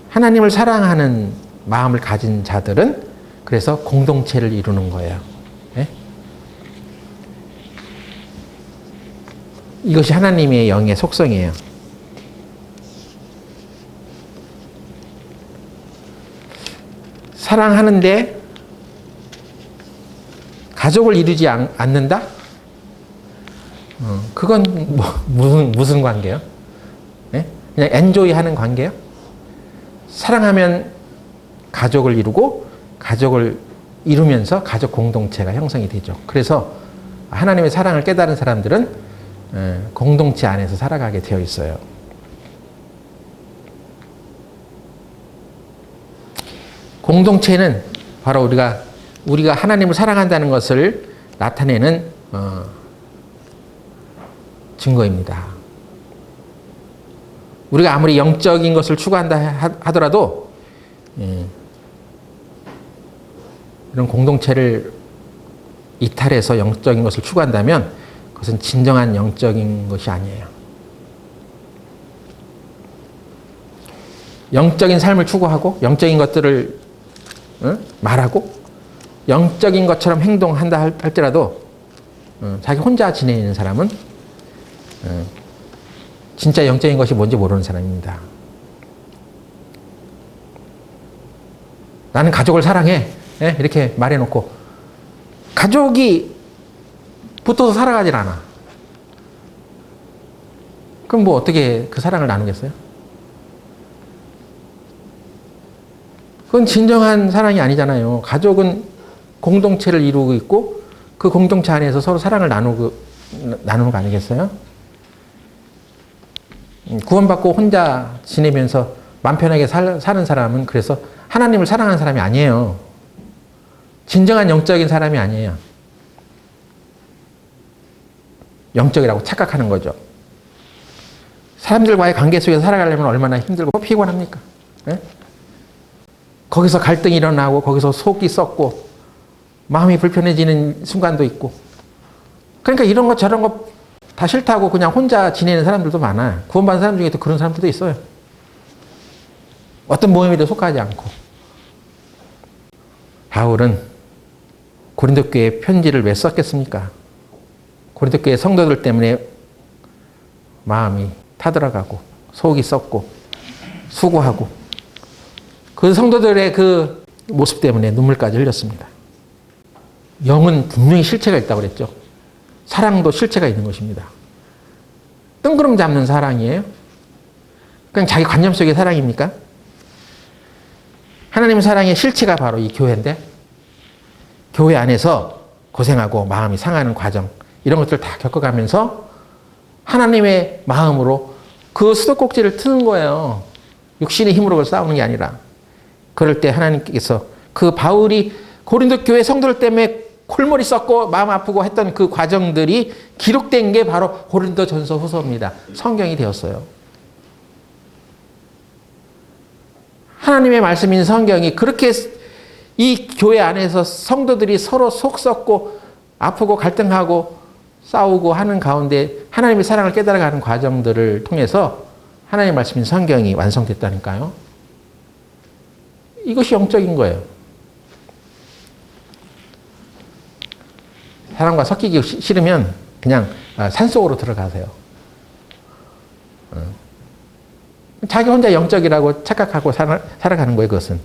하나님을 사랑하는 마음을 가진 자들은 그래서 공동체를 이루는 거예요. 네? 이것이 하나님의 영의 속성이에요. 사랑하는데 가족을 이루지 않는다? 그건 무슨 관계예요? 네? 그냥 엔조이 하는 관계예요? 사랑하면 가족을 이루고 가족을 이루면서 가족 공동체가 형성이 되죠. 그래서 하나님의 사랑을 깨달은 사람들은 공동체 안에서 살아가게 되어 있어요. 공동체는 바로 우리가 하나님을 사랑한다는 것을 나타내는 증거입니다. 우리가 아무리 영적인 것을 추구한다 하더라도 이런 공동체를 이탈해서 영적인 것을 추구한다면 그것은 진정한 영적인 것이 아니에요. 영적인 삶을 추구하고 영적인 것들을 말하고 영적인 것처럼 행동한다 할지라도 자기 혼자 지내는 사람은 진짜 영적인 것이 뭔지 모르는 사람입니다. 나는 가족을 사랑해. 이렇게 말해놓고 가족이 붙어서 살아가질 않아. 그럼 뭐 어떻게 그 사랑을 나누겠어요? 그건 진정한 사랑이 아니잖아요. 가족은 공동체를 이루고 있고 그 공동체 안에서 서로 사랑을 나누는 거 아니겠어요? 구원받고 혼자 지내면서 맘 편하게 사는 사람은 그래서 하나님을 사랑하는 사람이 아니에요. 진정한 영적인 사람이 아니에요. 영적이라고 착각하는 거죠. 사람들과의 관계 속에서 살아가려면 얼마나 힘들고 피곤합니까? 네? 거기서 갈등이 일어나고 거기서 속이 썩고 마음이 불편해지는 순간도 있고 그러니까 이런 것 저런 거 다 싫다고 그냥 혼자 지내는 사람들도 많아요. 구원받은 사람 중에도 그런 사람들도 있어요. 어떤 모임에도 속하지 않고. 바울은 고린도 교회에 편지를 왜 썼겠습니까? 고린도 교회 성도들 때문에 마음이 타들어가고 속이 썩고 수고하고 그 성도들의 그 모습 때문에 눈물까지 흘렸습니다. 영은 분명히 실체가 있다고 그랬죠. 사랑도 실체가 있는 것입니다. 뜬구름 잡는 사랑이에요? 그냥 자기 관념 속의 사랑입니까? 하나님의 사랑의 실체가 바로 이 교회인데 교회 안에서 고생하고 마음이 상하는 과정 이런 것들을 다 겪어가면서 하나님의 마음으로 그 수도꼭지를 트는 거예요. 육신의 힘으로 싸우는 게 아니라 그럴 때 하나님께서 그 바울이 고린도 교회 성도들 때문에 골머리 썩고 마음 아프고 했던 그 과정들이 기록된 게 바로 고린도 전서 후서입니다. 성경이 되었어요. 하나님의 말씀인 성경이 그렇게 이 교회 안에서 성도들이 서로 속 썩고 아프고 갈등하고 싸우고 하는 가운데 하나님의 사랑을 깨달아가는 과정들을 통해서 하나님의 말씀인 성경이 완성됐다니까요. 이것이 영적인 거예요. 사람과 섞이기 싫으면 그냥 산속으로 들어가세요. 자기 혼자 영적이라고 착각하고 살아가는 거예요, 그것은.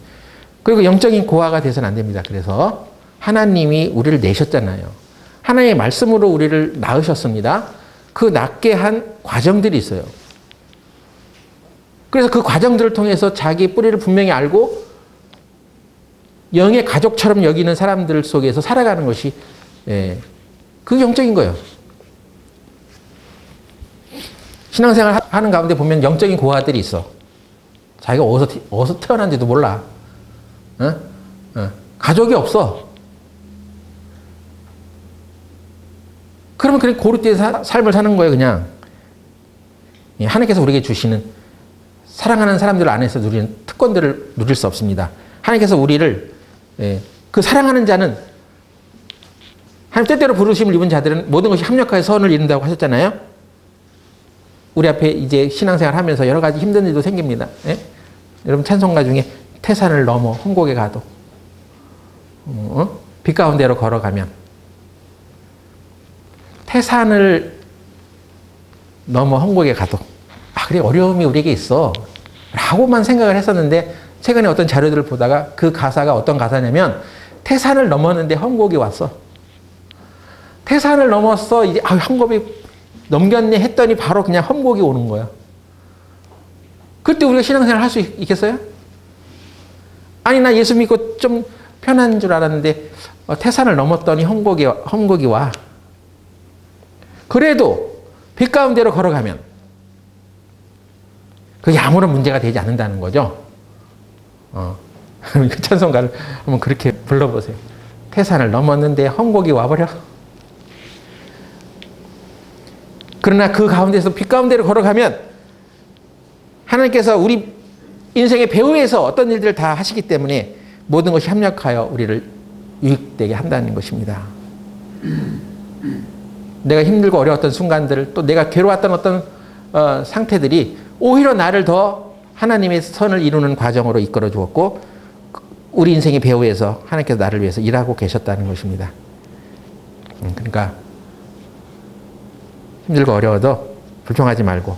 그리고 영적인 고아가 돼서는 안 됩니다. 그래서 하나님이 우리를 내셨잖아요. 하나님의 말씀으로 우리를 낳으셨습니다. 그 낳게 한 과정들이 있어요. 그래서 그 과정들을 통해서 자기 뿌리를 분명히 알고 영의 가족처럼 여기는 사람들 속에서 살아가는 것이 그게 영적인 거예요. 신앙생활 하는 가운데 보면 영적인 고아들이 있어. 자기가 어디서 태어난지도 몰라. 가족이 없어. 그러면 그냥 고립된 삶을 사는 거예요, 그냥. 하나님께서 우리에게 주시는 사랑하는 사람들 안에서 누리는 특권들을 누릴 수 없습니다. 하나님께서 우리를 그 사랑하는 자는 하나님 뜻대로 부르심을 입은 자들은 모든 것이 합력하여 선을 이룬다고 하셨잖아요. 우리 앞에 이제 신앙생활 하면서 여러 가지 힘든 일도 생깁니다. 여러분 찬송가 중에 태산을 넘어 홍곡에 가도 빛 가운데로 걸어가면 태산을 넘어 홍곡에 가도 그래 어려움이 우리에게 있어 라고만 생각을 했었는데 최근에 어떤 자료들을 보다가 그 가사가 어떤 가사냐면 태산을 넘었는데 헝곡이 왔어. 태산을 넘었어 이제 헝곡이 넘겼네 했더니 바로 그냥 험곡이 오는 거야. 그때 우리가 신앙생활 할 수 있겠어요? 아니 나 예수 믿고 좀 편한 줄 알았는데 태산을 넘었더니 험곡이 와. 그래도 빛 가운데로 걸어가면 그게 아무런 문제가 되지 않는다는 거죠. 그 찬송가를 한번 그렇게 불러보세요. 태산을 넘었는데 험곡이 와버려. 그러나 그 가운데서 빛 가운데로 걸어가면 하나님께서 우리 인생의 배후에서 어떤 일들을 다 하시기 때문에 모든 것이 합력하여 우리를 유익되게 한다는 것입니다. 내가 힘들고 어려웠던 순간들 또 내가 괴로웠던 어떤 상태들이 오히려 나를 더 하나님의 선을 이루는 과정으로 이끌어 주었고 우리 인생의 배후에서 하나님께서 나를 위해서 일하고 계셨다는 것입니다. 그러니까 힘들고 어려워도 불평하지 말고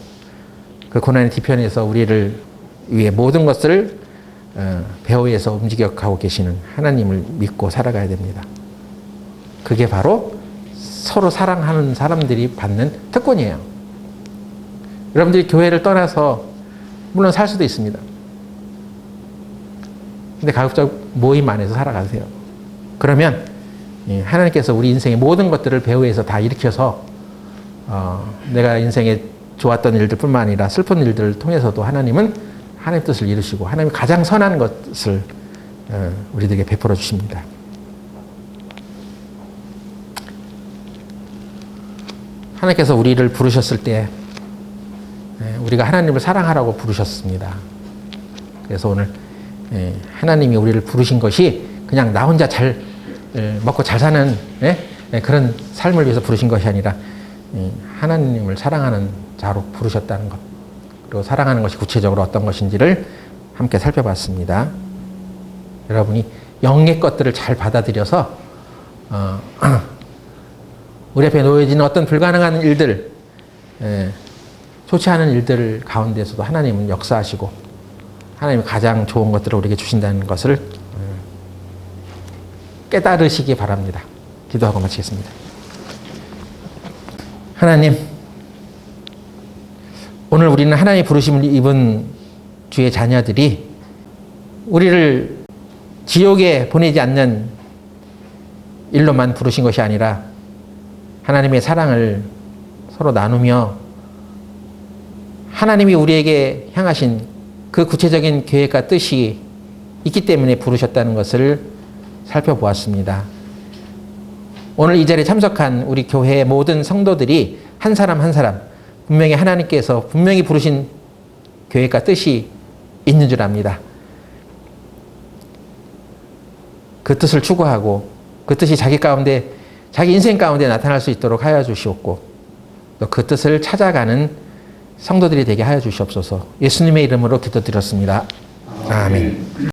그 고난의 뒤편에서 우리를 위해 모든 것을 배후에서 움직여가고 계시는 하나님을 믿고 살아가야 됩니다. 그게 바로 서로 사랑하는 사람들이 받는 특권이에요. 여러분들이 교회를 떠나서 물론 살 수도 있습니다. 근데 가급적 모임 안에서 살아가세요. 그러면 하나님께서 우리 인생의 모든 것들을 배후에서 다 일으켜서 내가 인생에 좋았던 일들뿐만 아니라 슬픈 일들을 통해서도 하나님은 하나님의 뜻을 이루시고 하나님이 가장 선한 것을 우리들에게 베풀어 주십니다. 하나님께서 우리를 부르셨을 때 우리가 하나님을 사랑하라고 부르셨습니다. 그래서 오늘 하나님이 우리를 부르신 것이 그냥 나 혼자 잘 먹고 잘 사는 그런 삶을 위해서 부르신 것이 아니라 하나님을 사랑하는 자로 부르셨다는 것, 그리고 사랑하는 것이 구체적으로 어떤 것인지를 함께 살펴봤습니다. 여러분이 영의 것들을 잘 받아들여서 우리 앞에 놓여진 어떤 불가능한 일들, 좋지 않은 일들 가운데서도 하나님은 역사하시고 하나님이 가장 좋은 것들을 우리에게 주신다는 것을 깨달으시기 바랍니다. 기도하고 마치겠습니다. 하나님, 오늘 우리는 하나님의 부르심을 입은 주의 자녀들이 우리를 지옥에 보내지 않는 일로만 부르신 것이 아니라 하나님의 사랑을 서로 나누며 하나님이 우리에게 향하신 그 구체적인 계획과 뜻이 있기 때문에 부르셨다는 것을 살펴보았습니다. 오늘 이 자리에 참석한 우리 교회의 모든 성도들이 한 사람 한 사람 분명히 하나님께서 분명히 부르신 계획과 뜻이 있는 줄 압니다. 그 뜻을 추구하고 그 뜻이 자기 가운데, 자기 인생 가운데 나타날 수 있도록 하여 주시옵고, 또 그 뜻을 찾아가는 성도들이 되게 하여 주시옵소서. 예수님의 이름으로 기도드렸습니다. 아멘.